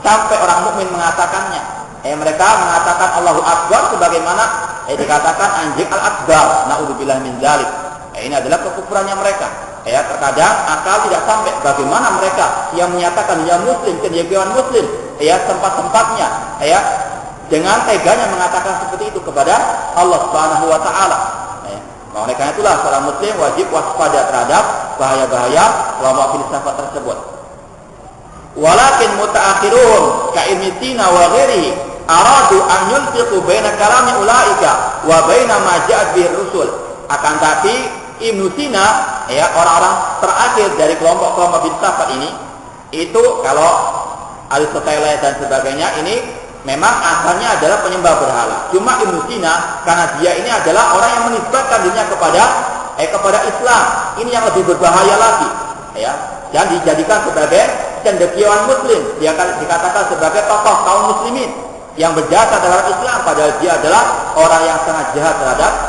sampai orang mukmin mengatakannya. Mereka mengatakan Allahu Akbar sebagaimana dikatakan anjing al-akbar. Naudzubillah min dzalik. Ini adalah kekufurannya mereka. Terkadang akal tidak sampai bagaimana mereka yang menyatakan dia muslim, kejiwaan muslim, tempat-tempatnya dengan teganya mengatakan seperti itu kepada Allah Subhanahu wa taala. Oleh karena itulah seorang muslim wajib waspada terhadap bahaya-bahaya kelompok filsafat tersebut. Walakin mutaakhirun ka Ibnu Sina wa ghairihi aradu an yulfiqu baina kalami ulaika wa baina ma ja'at bihi rusul. Akan tapi Ibnu Sina, orang-orang terakhir dari kelompok-kelompok filsafat ini, itu kalau Aristoteles dan sebagainya ini memang asalnya adalah penyembah berhala. Cuma Ibnu Sina, karena dia ini adalah orang yang menisbatkan dirinya kepada Islam, ini yang lebih berbahaya lagi, dan dijadikan sebagai cendekiawan Muslim. Dia dikatakan sebagai tokoh kaum muslimin yang berjasa terhadap Islam, padahal dia adalah orang yang sangat jahat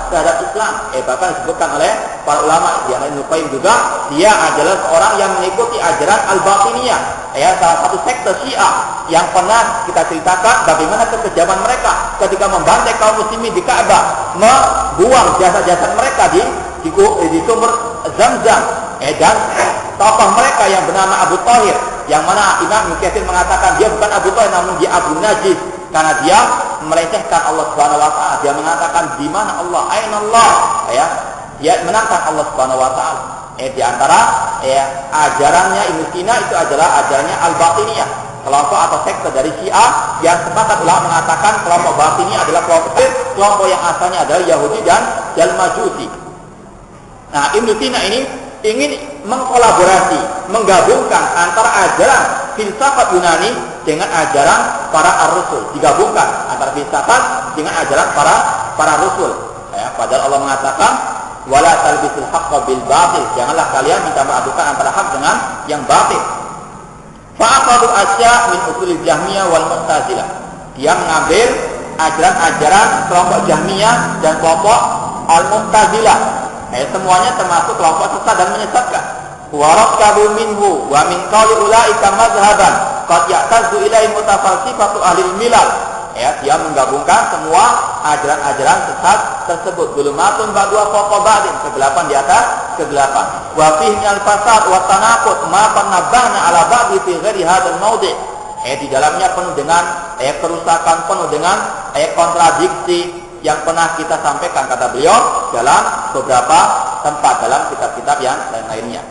terhadap Islam. Bahkan disebutkan oleh para ulama, di Ibnu Qayyim juga, dia adalah orang yang mengikuti ajaran al-Batiniyah, salah satu sekte Syiah yang pernah kita ceritakan bagaimana kekejaman mereka ketika membantai kaum muslimin di Ka'bah, membuang jasad-jasad mereka di sumur Zam-Zam. Dan tokoh mereka yang bernama Abu Thahir, yang mana Imam Ibnu Katsir mengatakan dia bukan Abu Thahir namun dia Abu Najis, karena dia melecehkan Allah Subhanahu wa taala. Dia mengatakan di mana Allah, aina Allah, dia menantang Allah Subhanahu wa taala. Di antara ajarannya Ibnu Sina itu adalah ajarannya al-Batiniyah, kelompok atau sekte dari Syiah yang sepakat ulama mengatakan kelompok Batiniyah adalah kelompok yang asalnya adalah Yahudi dan Majusi. Nah, Ibnu Sina ini ingin mengkolaborasi, menggabungkan antara ajaran filsafat Yunani dengan ajaran para ar-rusul, digabungkan antara filsafat dengan ajaran para rasul. Padahal Allah mengatakan wala talbisul haqqo bil batil, janganlah kalian mencampur-adukan antara hak dengan yang batil. Fa aqadu asya min usulil Jahmiyah wal Mu'tazilah. Dia mengambil ajaran-ajaran kelompok Jahmiyah dan kelompok Al-Mu'tazilah. Semuanya termasuk kelompok sesat dan menyesatkan. Wa rakabu minhu wa min qawli ulaika madhhaban qad ya'tazu ilaihi mutafalsifatu ahli milal. Dia menggabungkan semua ajaran-ajaran sesat tersebut. Zulumatun ba'duha fawqa ba'din, kegelapan di atas kegelapan. Wa fihi al-fasad wa tanaqud ma nabbahna ala ba'di fi ghairi hadzal mawdi'. Di dalamnya penuh dengan kerusakan, penuh dengan kontradiksi yang pernah kita sampaikan, kata beliau, dalam beberapa tempat dalam kitab-kitab yang lain-lainnya.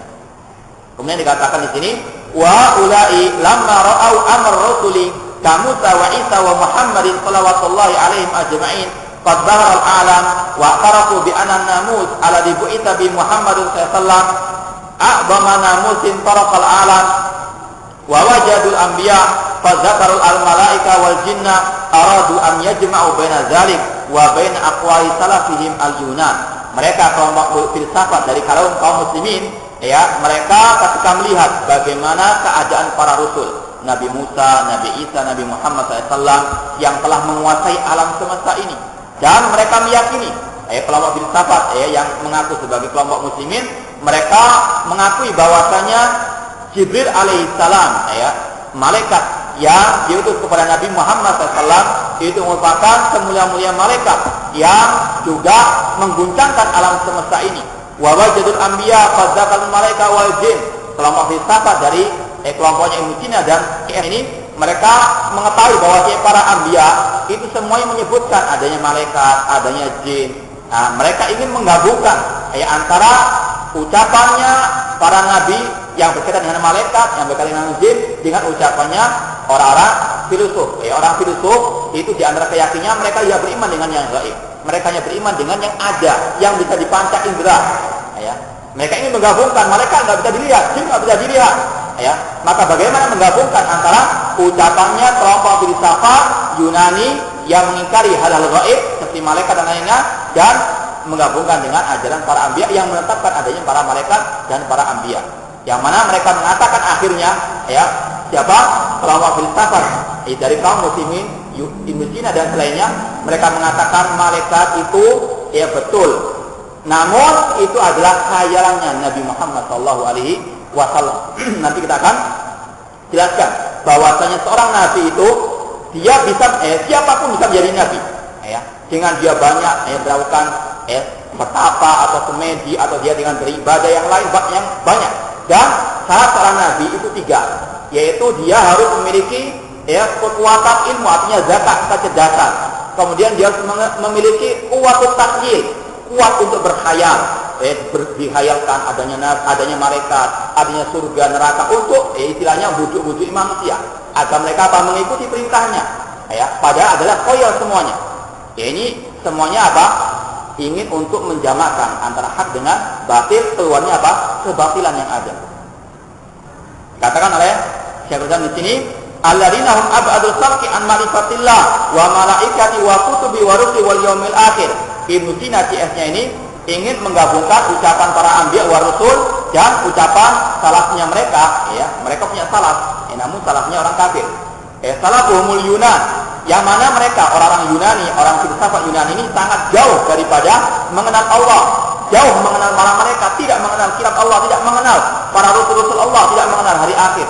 Kemudian dikatakan di sini, wa ulai lamma ra'au amr rasuli kamusa wa Isa wa Muhammadin sallallahu alaihim ajma'in qad bahara al-alam wa tarafu bi anna namus ala dibu'ita bi Muhammadin sallallahu alaihi wasallam a'bama namusin tarakal alam wa wajadul anbiya fa zakarul al-malaika wal jinna aradu an yajma'u baina dzalik wa baina aqwali salafihim al-yunan. Mereka kelompok filsafat dari kaum muslimin, mereka ketika melihat bagaimana keadaan para rasul Nabi Musa, Nabi Isa, Nabi Muhammad SAW yang telah menguasai alam semesta ini, dan mereka meyakini kelompok filsafat yang mengaku sebagai kelompok muslimin, mereka mengakui bahwasanya Jibril alaihissalam, malaikat yang diutus kepada Nabi Muhammad SAW itu merupakan semulia-mulia malaikat yang juga mengguncangkan alam semesta ini. Wa wajadul anbiya fadzakal malaika wal jin. Kelompok filsafat dari kelompoknya Ibnu Sina dan ini, mereka mengetahui bahwa para anbiya itu semuanya menyebutkan adanya malaikat, adanya jin. Nah, mereka ingin menggabungkan antara ucapannya para nabi yang berkaitan dengan malaikat, yang berkaitan dengan jin, dengan ucapannya orang-orang filosof. Orang filosof itu di antara keyakinannya mereka beriman dengan yang gaib. Mereka hanya beriman dengan yang ada, yang bisa dipanca indera. Mereka ingin menggabungkan, malaikat nggak bisa dilihat, jin nggak bisa dilihat. Maka bagaimana menggabungkan antara ucapannya kelompok filsafat Yunani yang mengingkari hal-hal gaib seperti malaikat dan lainnya, dan menggabungkan dengan ajaran para anbiya yang menetapkan adanya para malaikat dan para anbiya. Yang mana mereka mengatakan akhirnya, siapa? Kelompok filsafat dari kaum muslimin, Ibnu Sina dan selainnya, mereka mengatakan malaikat itu betul, namun itu adalah khayalannya Nabi Muhammad SAW. Nanti kita akan jelaskan bahwasanya seorang nabi itu dia bisa, siapapun bisa menjadi nabi, dengan dia banyak melakukan bertapa atau semedi, atau dia dengan beribadah yang lain yang banyak. Dan syarat seorang nabi itu 3, yaitu dia harus memiliki kekuatan ilmu, artinya zakat kecerdasan. Kemudian dia harus memiliki kuwatut takyil, kuat untuk berkhayal, dihayalkan adanya malaikat, adanya surga neraka, untuk istilahnya bujuk-bujuk manusia agar mereka mengikuti perintahnya. Padahal adalah khoyal semuanya. Ini semuanya ingin untuk menjamakkan antara hak dengan batil, keluarnya kebatilan yang ada. Katakan oleh Syekh Islam di sini, alladzina hum ab'adul khalqi an ma'rifatillah wa malaikati wa kutubi wa rusuli wal yaumil akhir. Ibnu Sina CS-nya ini ingin menggabungkan ucapan para anbiya wa rasul dan ucapan salafnya mereka. Mereka punya salaf, namun salafnya orang kafir. Salafuhumul Yunan, yang mana mereka orang-orang Yunani, orang filsafat Yunani ini sangat jauh daripada mengenal Allah, jauh mengenal para mereka, tidak mengenal kitab Allah, tidak mengenal para rasul-rasul Allah, tidak mengenal hari akhir.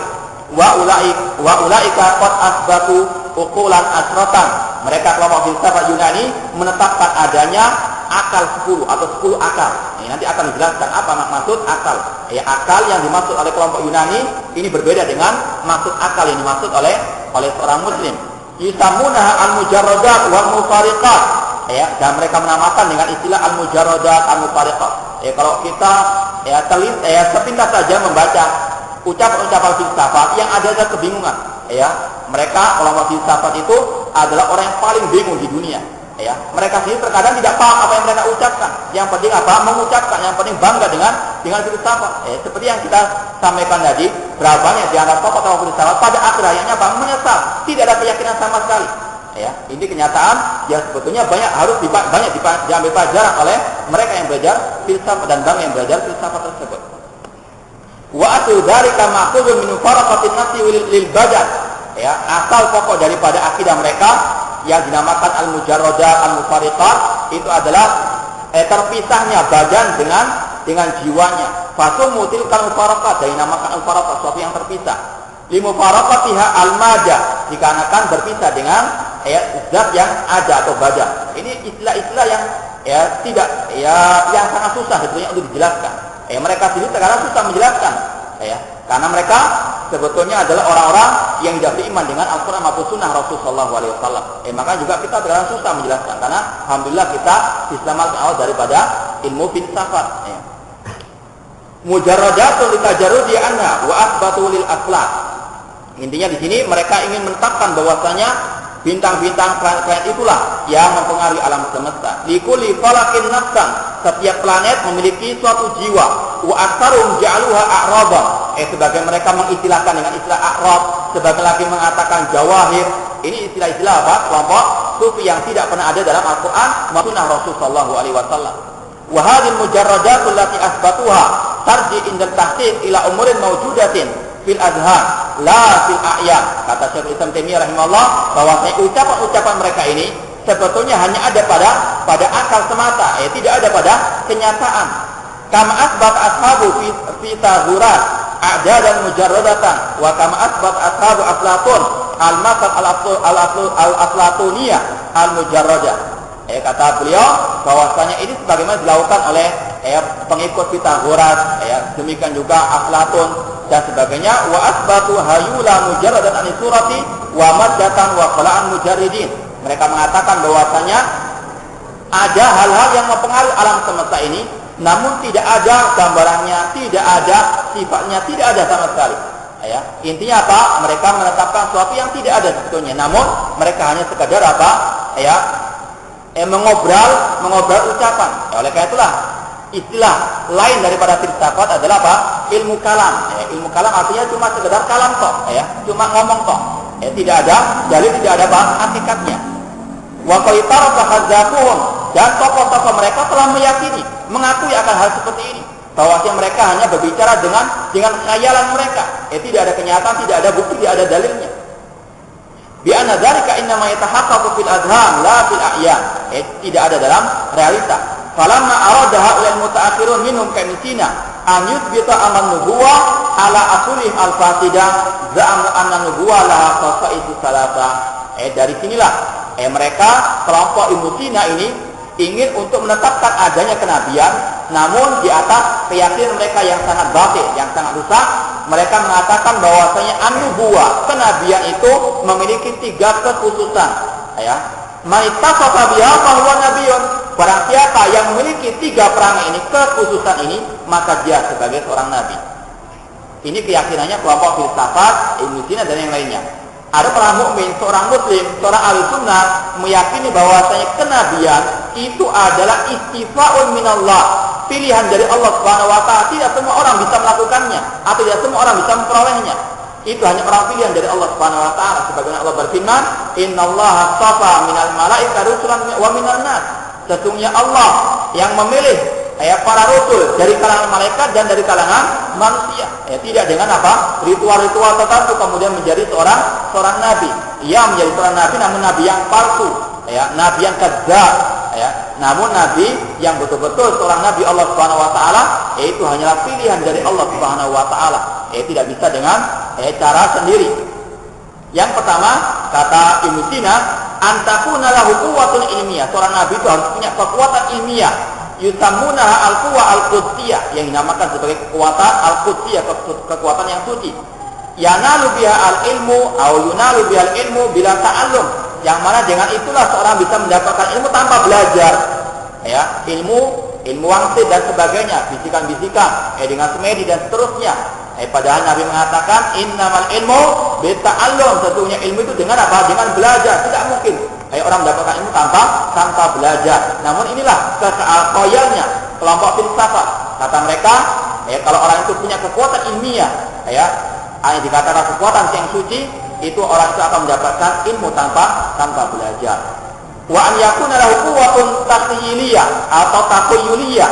Wa ulaika qad asbatu uqulan asratan. Mereka kelompok filsafat Yunani menetapkan adanya akal 10 atau 10 akal. Nanti akan dijelaskan apa maksud akal. Akal yang dimaksud oleh kelompok Yunani ini berbeda dengan maksud akal yang dimaksud oleh seorang muslim. Yusamunaha al-mujarradat wal mufariqat. Dan mereka menamakan dengan istilah al-mujarradat, al-mufariqat. Kalau kita sepintas saja membaca ucapan-ucapan filsafat yang ada kebingungan. Mereka kelompok filsafat itu adalah orang yang paling bingung di dunia. Mereka sendiri terkadang tidak paham apa yang mereka ucapkan. Yang penting mengucapkan, yang penting bangga dengan filsafat. Seperti yang kita sampaikan tadi, berapa banyak di antara tokoh-tokoh filsafat pada akhirnya menyesal, tidak ada keyakinan sama sekali. Ini kenyataan yang sebetulnya harus diambil pelajaran oleh mereka yang belajar filsafat dan bangga yang belajar filsafat tersebut. Wa atu dzalika ma'khudun min faraqatin nafsi lil badan. ya, asal pokok daripada akidah mereka yang dinamakan al-mujarradat al-mufariqat itu adalah terpisahnya badan dengan jiwanya. Fasumu tilkal mufaraqat, dinamakan al-faraqat, sesuatu yang terpisah. Limufaraqatiha al-mada, dikarenakan berpisah dengan zat yang ada atau badan. Ini istilah-istilah yang yang sangat susah sebetulnya untuk dijelaskan. Mereka sendiri sekarang susah menjelaskan, karena mereka sebetulnya adalah orang-orang yang tidak beriman dengan Al-Quran maupun Sunnah Rasulullah SAW. Maka juga kita sekarang susah menjelaskan, karena alhamdulillah kita diselamatkan Allah daripada ilmu filsafat. Mujarradatun litajarrudi anha wa asbatu lil akhlaq. Intinya di sini mereka ingin menetapkan bahwasanya bintang-bintang planet-planet itulah yang mempengaruhi alam semesta. Likulli falakin nafsan, setiap planet memiliki suatu jiwa. Wa aktsarum ja'aluha a'raba. Sebagai mereka mengistilahkan dengan istilah a'rab, sebagai lagi mengatakan jawahir. Ini istilah-istilah apa? Kelompok sufi yang tidak pernah ada dalam Al-Qur'an maupun Sunnah Rasul sallallahu alaihi wasallam. Wa hadhihi mujarradatul lati asbatuha tarji indal tahqiq ila umurin mawjudatin fil azhar la fil a'yan. Kata Syekh Islam Taimiyah rahimahullah bahwa ucapan-ucapan mereka ini sebetulnya hanya ada pada akal semata, tidak ada pada kenyataan. Kama asbat ashabu fi tahurat a'da dan mujarradatan wa kama asbat ashabu aflatun al-masal al-aflatuniyah al-mujarradah. Kata beliau bahwasanya ini sebagaimana dilakukan oleh pengikut Pitagoras, demikian juga Aflatun dan sebagainya. Wa asbatu hayula mujarradan an surati wa maddatan wa qala'an mujarridin. Mereka mengatakan bahwasanya ada hal-hal yang mempengaruhi alam semesta ini, namun tidak ada gambarannya, tidak ada sifatnya, tidak ada sama sekali. Intinya apa? Mereka menetapkan sesuatu yang tidak ada sebetulnya, namun mereka hanya sekadar apa? Mengobrol ucapan. Oleh karena itulah istilah lain daripada filsafat adalah apa? Ilmu kalam. Ilmu kalam artinya cuma sekedar kalam toh, cuma ngomong toh. Tidak ada dalil, tidak ada hakikatnya. Wa qaitar tahadzakuhum, dan tokoh-tokoh mereka telah meyakini, mengakui akan hal seperti ini, bahwasanya mereka hanya berbicara dengan khayalan mereka. Tidak ada kenyataan, tidak ada bukti, tidak ada dalilnya. Bi anna dzalika innama yatahaqqaqu fil adham la fil a'yan. Tidak ada dalam realita. Falamma arada haulal mutaakhirun minhum kamisina an yuthbita aman nubuwah ala asulih al-fasidah za'amu anna nubuwah laha khasaisu salasa. Dari sinilah mereka kelompok Ibnu Sina ini ingin untuk menetapkan adanya kenabian, namun di atas keyakinan mereka yang sangat batil, yang sangat rusak. Mereka mengatakan bahwasanya an-nubuwah, kenabian itu memiliki 3 kekhususan. Man ittasafa biha fahuwa nabiyyun. Barang siapa yang memiliki 3 perangai ini, kekhususan ini, maka dia sebagai seorang nabi. Ini keyakinannya kelompok filsafat, Ibnu Sina dan yang lainnya. Ada orang mukmin, seorang muslim, seorang ahli sunnah meyakini bahwasanya kenabian itu adalah istifa'un minallah, pilihan dari Allah Subhanahu wa taala. Tidak semua orang bisa melakukannya atau tidak semua orang bisa memperolehnya. Itu hanya orang pilihan dari Allah Subhanahu wa taala. Sebagaimana Allah berfirman, "Innallaha astafa minal malaikati rusulan wa minan nas." Sesungguhnya Allah yang memilih para rasul dari kalangan malaikat dan dari kalangan manusia. Tidak dengan apa? Ritual-ritual tertentu kemudian menjadi seorang nabi. Ia menjadi seorang nabi namun nabi yang palsu, nabi yang kadzdzab, namun nabi yang betul-betul seorang nabi Allah Subhanahu wa taala, yaitu hanyalah pilihan dari Allah Subhanahu wa taala. Tidak bisa dengan cara sendiri. Yang pertama, kata Ibnu Sina, antakuna lahu quwwatun ilmiah. Seorang nabi itu harus punya kekuatan ilmiah. Yusammunaha al-quwwa al-qudsiyah, yang dinamakan sebagai kekuatan al-qudsiyah, kekuatan yang suci. Yanalu biha al-ilmu atau yunalu biha al-ilmu bila ta'allum, yang mana dengan itulah seorang bisa mendapatkan ilmu tanpa belajar. Ilmu wangsit dan sebagainya, bisikan-bisikan, dengan semedi dan seterusnya. Padahal Nabi mengatakan innamal ilmu bita'allum, sesungguhnya ilmu itu dengan apa? Dengan belajar. Tidak mungkin orang mendapatkan ilmu tanpa belajar. Namun inilah kealkoyalnya kelompok filsafat. Kata mereka, kalau orang itu punya kekuatan ilmiah, dikatakan kekuatan yang suci, itu orang itu akan mendapatkan ilmu tanpa belajar. Wa an yakuna lahu quwwatun takhyiliyah atau takhayuliyah.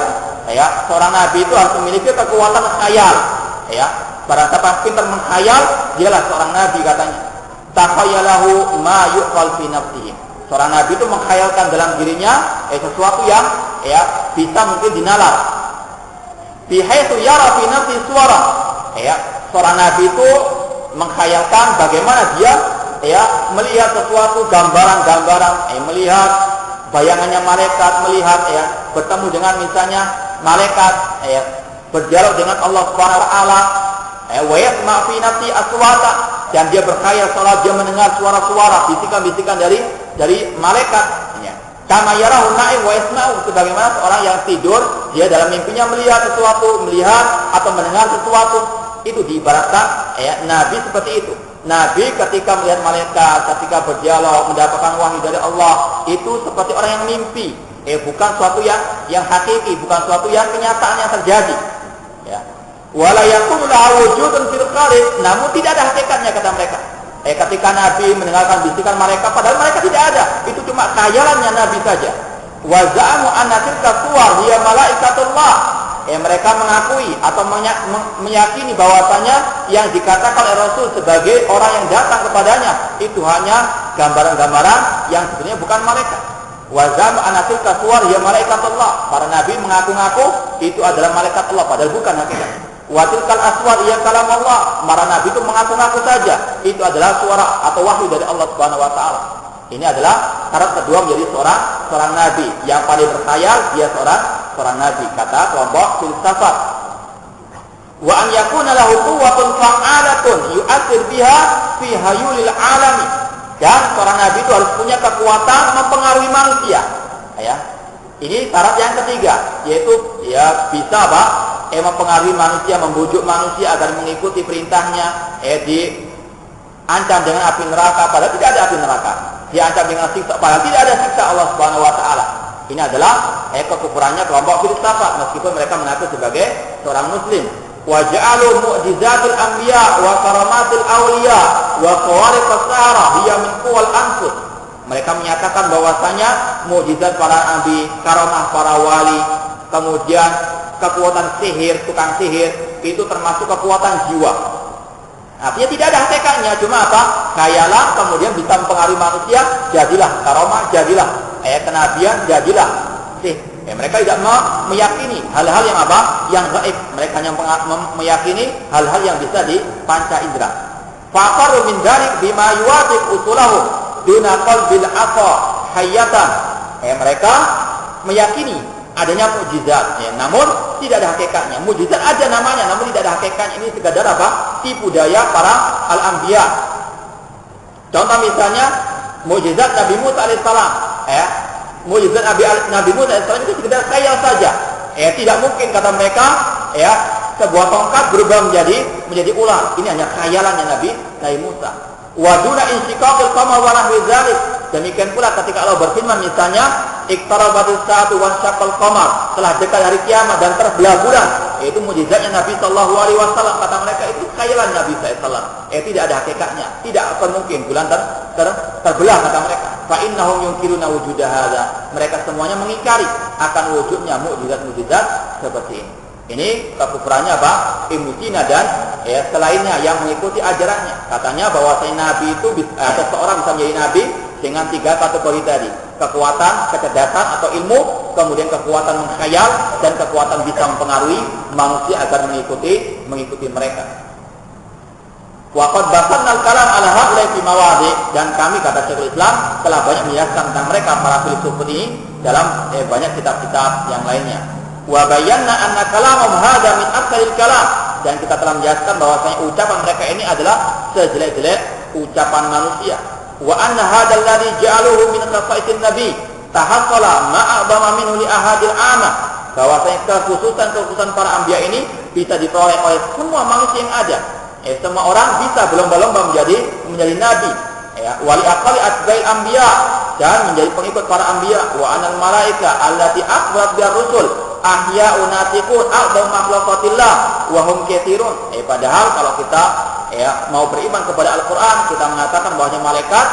Seorang nabi itu harus memiliki kekuatan khayal. Barang siapa pintar menghayal, dialah seorang nabi katanya. takhayalahu ma yuqal fi nafsihi. Seorang nabi itu mengkhayalkan dalam dirinya sesuatu yang bisa mungkin dinalar. Bihaitsu yara fi nafsi suara. Seorang nabi itu mengkhayalkan bagaimana dia melihat sesuatu gambaran-gambaran, melihat bayangannya malaikat, melihat bertemu dengan misalnya malaikat, berdialog dengan Allah Subhanahu wa taala, wa yasma fi nafsi aswata, dan dia berkhayal seolah dia mendengar suara-suara, bisikan-bisikan dari malaikat. Kama yarahu na'im wa yasma'u, sebagaimana seorang yang tidur, dia dalam mimpinya melihat sesuatu, melihat atau mendengar sesuatu. Itu diibaratkan nabi seperti itu. Nabi ketika melihat malaikat, ketika berdialog, mendapatkan wahyu dari Allah, itu seperti orang yang mimpi. Bukan suatu yang hakiki, bukan suatu yang kenyataan yang terjadi. Wala yakunu lahu wujudun fil kharij, namun tidak ada hakikatnya kata mereka. Ketika Nabi mendengarkan bisikan mereka, padahal mereka tidak ada, itu cuma khayalannya Nabi saja. Wa za'amu anna tilka suwar hiya malaikatullah. Mereka mengakui atau meyakini bahwasanya yang dikatakan oleh Rasul sebagai orang yang datang kepadanya itu hanya gambaran-gambaran yang sebenarnya bukan malaikat. Wa za'amu anna tilka suwar hiya malaikatullah. Para nabi mengaku-ngaku itu adalah malaikat Allah, padahal bukan hakikat. Watilkal aswar yang kalam Allah. Para nabi itu mengaku-ngaku saja itu adalah suara atau wahyu dari Allah Subhanahu wa taala. Ini adalah syarat kedua menjadi seorang nabi. Yang paling berkhayal dia seorang nabi, kata kelompok filsafat. Wa an yakuna lahu quwwatun fa'alatun yu'athir biha fi hayulil alami. Dan seorang nabi itu harus punya kekuatan mempengaruhi manusia. Ini syarat yang ketiga, yaitu bisa mempengaruhi manusia, membujuk manusia agar mengikuti perintahnya, diancam dengan api neraka padahal tidak ada api neraka, diancam dengan siksa padahal tidak ada siksa Allah Subhanahu wa taala. Ini adalah kekufurannya kelompok filsafat meskipun mereka mengaku sebagai seorang muslim. Wa ja'alu mu'jizatil anbiya wa karamatil awliya wa khawariqas sahara hiya min quwwal anfus. Mereka menyatakan bahwasanya mukjizat para nabi, karamah para wali, kemudian kekuatan sihir, tukang sihir, itu termasuk kekuatan jiwa. Artinya tidak ada hakikatnya, cuma khayalan, kemudian bisa mempengaruhi manusia, jadilah karamah, jadilah kenabian, jadilah sihir. Mereka tidak meyakini hal-hal yang yang gaib. Mereka hanya meyakini hal-hal yang bisa dipanca indera. Faqaru min dzalik bima yuwafiq usulahum duna qalbil aqa hayatan. Mereka meyakini adanya mukjizat, namun tidak ada hakikatnya. Mukjizat ada namanya, namun tidak ada hakikatnya. Ini sekadar tipu daya para al-anbiya. Contoh misalnya mukjizat Nabi Musa alaihissalam. Mukjizat Nabi Musa alaihissalam itu sekadar khayal saja. Tidak mungkin kata mereka, sebuah tongkat berubah menjadi ular. Ini hanya khayalannya Nabi Musa. Wa duna insyiqaqil qamar wa nahwi dzalik. Demikian pula ketika Allah berfirman misalnya iqtarabatis saatu wan syaqqal qamar, telah dekat hari kiamat dan terbelah bulan, yaitu mukjizatnya Nabi sallallahu alaihi wasallam. Kata mereka itu khayalan Nabi sallallahu alaihi wasallam. Tidak ada hakikatnya, tidak akan mungkin bulan terbelah kata mereka. Fa innahum yunkiruna wujuda hadza. Mereka semuanya mengingkari akan wujudnya mukjizat-mukjizat seperti ini. Ini kekufurannya Ibnu Sina dan selainnya yang mengikuti ajarannya. Katanya bahwa Nabi itu seseorang bisa menjadi nabi dengan 3 kategori tadi: kekuatan, kecerdasan atau ilmu, kemudian kekuatan mengkhayal, dan kekuatan bisa mempengaruhi manusia agar mengikuti mereka. Waqad basanal kalam ala haula'i fi mawadhi, dan kami kata Syekhul Islam telah banyak menjelaskan tentang mereka para filsuf ini dalam banyak kitab-kitab yang lainnya. Wa bayyana anna kalamahum hadza min aktsaril kalam, dan kita telah menjelaskan bahwasanya ucapan mereka ini adalah sejelek-jelek ucapan manusia. Wa anna hadzal ladzi ja'aluhu min khasaisin nabi tahassala ma'adama minhu li ahadil amah, bahwasanya kekhususan para anbiya ini bisa diperoleh oleh semua manusia yang ada. Semua orang bisa berlomba-lomba menjadi nabi. Wali aqali atba'il anbiya, dan menjadi pengikut para anbiya. Wa anal malaika allati akhbarat bir rusul ahya'un natiqun a'dhamu makhluqatillah wa hum katsirun. Padahal kalau kita mau beriman kepada Al-Qur'an, kita mengatakan bahwa malaikat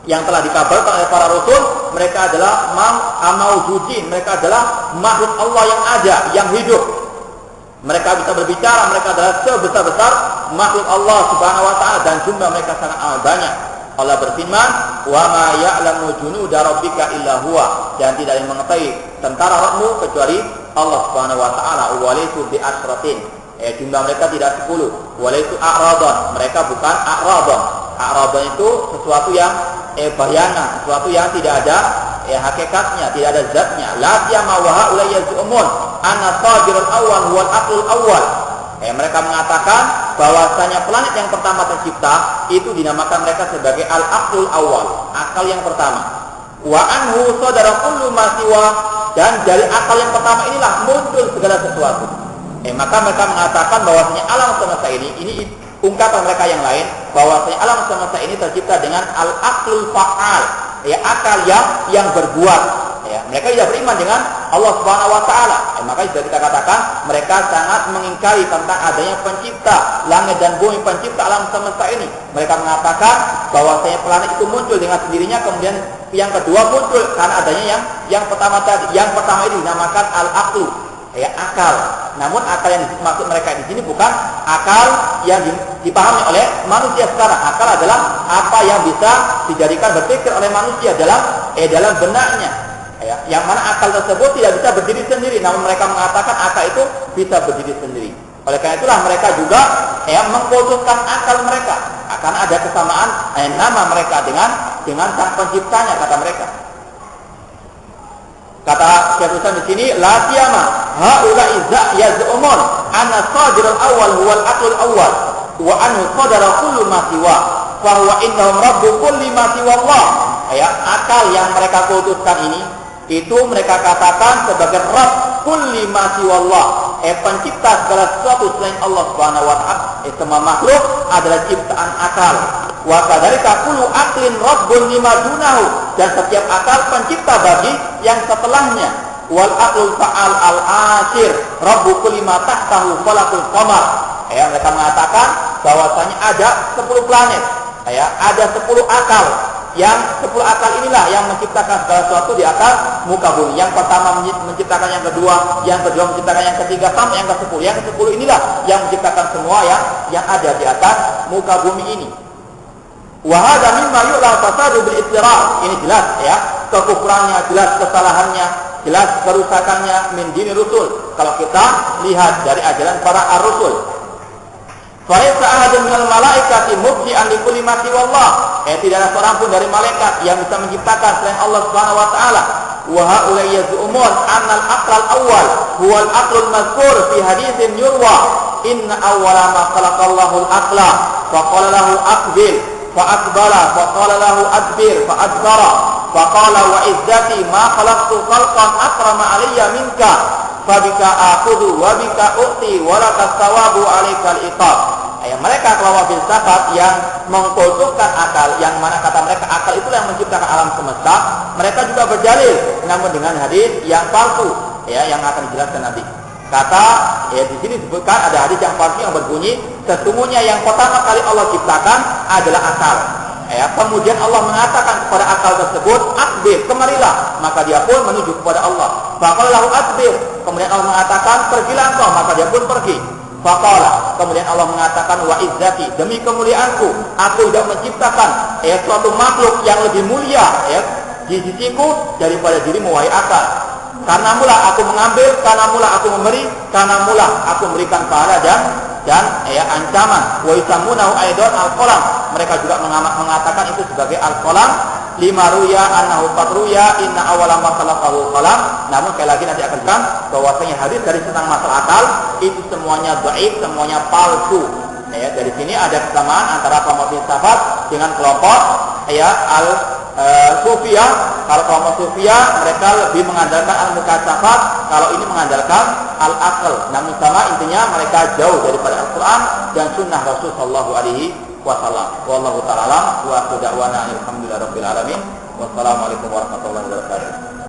yang telah dikabarkan oleh para rasul, mereka adalah maujudin, mereka adalah makhluk Allah yang ada, yang hidup. Mereka bisa berbicara, mereka adalah sebesar-besar makhluk Allah Subhanahu wa taala, dan jumlah mereka sangat amat banyak. Allah berfirman, "Wa ma ya'lamu junuda rabbika illa huwa." Dan tidak ada yang mengetahui tentara Rabbmu kecuali Allah Subhanahu wa taala. Walaitu bi asratin. Jumlah mereka tidak 10. Walaitu a'radhan. Mereka bukan a'radhan. A'radhan itu sesuatu yang bayangan, sesuatu yang tidak ada hakikatnya, tidak ada zatnya. La siyama wa haula yaz'umun anna sadirul awwal huwal aqlul awwal. Mereka mengatakan bahwasanya planet yang pertama tercipta itu dinamakan mereka sebagai al-aqlul awwal, akal yang pertama. Wa anhu sadara kullu ma siwa, dan dari akal yang pertama inilah muncul segala sesuatu. Maka mereka mengatakan bahwasanya alam semesta ini ungkapan mereka yang lain, bahwasanya alam semesta ini tercipta dengan al-aqlul fa'al, akal yang berbuat. Mereka tidak beriman dengan Allah Subhanahu wa taala. Maka sudah kita katakan mereka sangat mengingkari tentang adanya pencipta langit dan bumi, pencipta alam semesta ini. Mereka mengatakan bahwasanya planet itu muncul dengan sendirinya, kemudian yang kedua muncul karena adanya yang pertama tadi. Yang pertama ini dinamakan al-aqlu, akal. Namun akal yang dimaksud mereka di sini bukan akal yang dipahami oleh manusia sekarang. Akal adalah apa yang bisa dijadikan berpikir oleh manusia dalam benaknya. Yang mana akal tersebut tidak bisa berdiri sendiri, namun mereka mengatakan akal itu bisa berdiri sendiri. Oleh karena itulah mereka juga mengkultuskan akal mereka, karena ada kesamaan nama mereka dengan sang penciptanya, kata mereka. Kata Syekh Islam di sini, la siyama haula izza yaz'umun anna sadirul awwal huwal aqlul awwal wa anhu sadara kullu ma siwa fa huwa indahum rabbu kulli ma siwa Allah. Akal yang mereka kultuskan ini itu mereka katakan sebagai Rabb kulli ma siwallah, pencipta segala sesuatu selain Allah Subhanahu wa taala. Semua makhluk adalah ciptaan akal. Wa kadzalika kullu aqlin rabbun lima dunahu, dan setiap akal pencipta bagi yang setelahnya. Wal aqlul fa'al al-ashir rabbu kulli ma tahtahu falakul qamar. Mereka mengatakan bahwasanya ada 10 planet, ada 10 akal. Yang 10 akal inilah yang menciptakan segala sesuatu di atas muka bumi. Yang pertama menciptakan yang kedua menciptakan yang ketiga sampai yang ke-10. Yang ke-10 inilah yang menciptakan semua yang ada di atas muka bumi ini. Wa hadza mimma yu'la fasadu bil istira'. Ini jelas kekufurannya, jelas kesalahannya, jelas kerusakannya min dini rusul. Kalau kita lihat dari ajaran para ar-rusul. Falaisa ahadun minal malaikati mubdi'an li kulli ma siwallah. Tidak ada seorang pun dari malaikat yang bisa menciptakan selain Allah Subhanahu wa taala. Wa haula yaz'umun anna al-aqlal awwal huwa al-aqlul mazkur fi haditsin yurwa inna awwala ma khalaqallahu al-aqla fa qala lahu aqbil fa aqbala fa qala lahu adbir fa adbara fa qala wa izzati ma khalaqtu khalqan akrama alayya minka fa bika aqudu wa bika u'ti wa lakas thawabu alaikal iqab. Mereka kelawar filsafat yang mengkultuskan akal, yang mana kata mereka akal itulah yang menciptakan alam semesta. Mereka juga berdalil, namun dengan hadis yang palsu, yang akan dijelaskan nanti. Kata, di sini disebutkan ada hadis yang palsu yang berbunyi, sesungguhnya yang pertama kali Allah ciptakan adalah akal. Kemudian Allah mengatakan kepada akal tersebut, akbir, kemarilah. Maka dia pun menuju kepada Allah. Faqalahu akbir. Kemudian Allah mengatakan, pergilah engkau. Maka dia pun pergi. Faqala, kemudian Allah mengatakan wa izzati, demi kemuliaanku aku tidak menciptakan suatu makhluk yang lebih mulia di sisiku daripada dirimu wahai akal. Karena mula aku mengambil, karena mula aku memberi, karena mula aku memberikan pahala dan ancaman. Wa isamunahu aidan al-qalam. Mereka juga mengatakan itu sebagai al-qalam. Lima ruya annahu qadruya inna awwala ma khalaqahu qalam. Namun sekali lagi nanti akan bilang bahwasanya hadis dari tentang masalah akal itu semuanya dhaif, semuanya palsu. Dari sini ada kesamaan antara kelompok filsafat dengan kelompok sufia. Kalau kelompok sufia mereka lebih mengandalkan al-mukasyafat, kalau ini mengandalkan al-aql. Namun sama intinya mereka jauh daripada Al-Qur'an dan sunnah Rasul sallallahu alaihi wasallam. Wallahu ta'ala wa da'wana alhamdulillahirabbil alamin. Wassalamualaikum warahmatullahi wabarakatuh.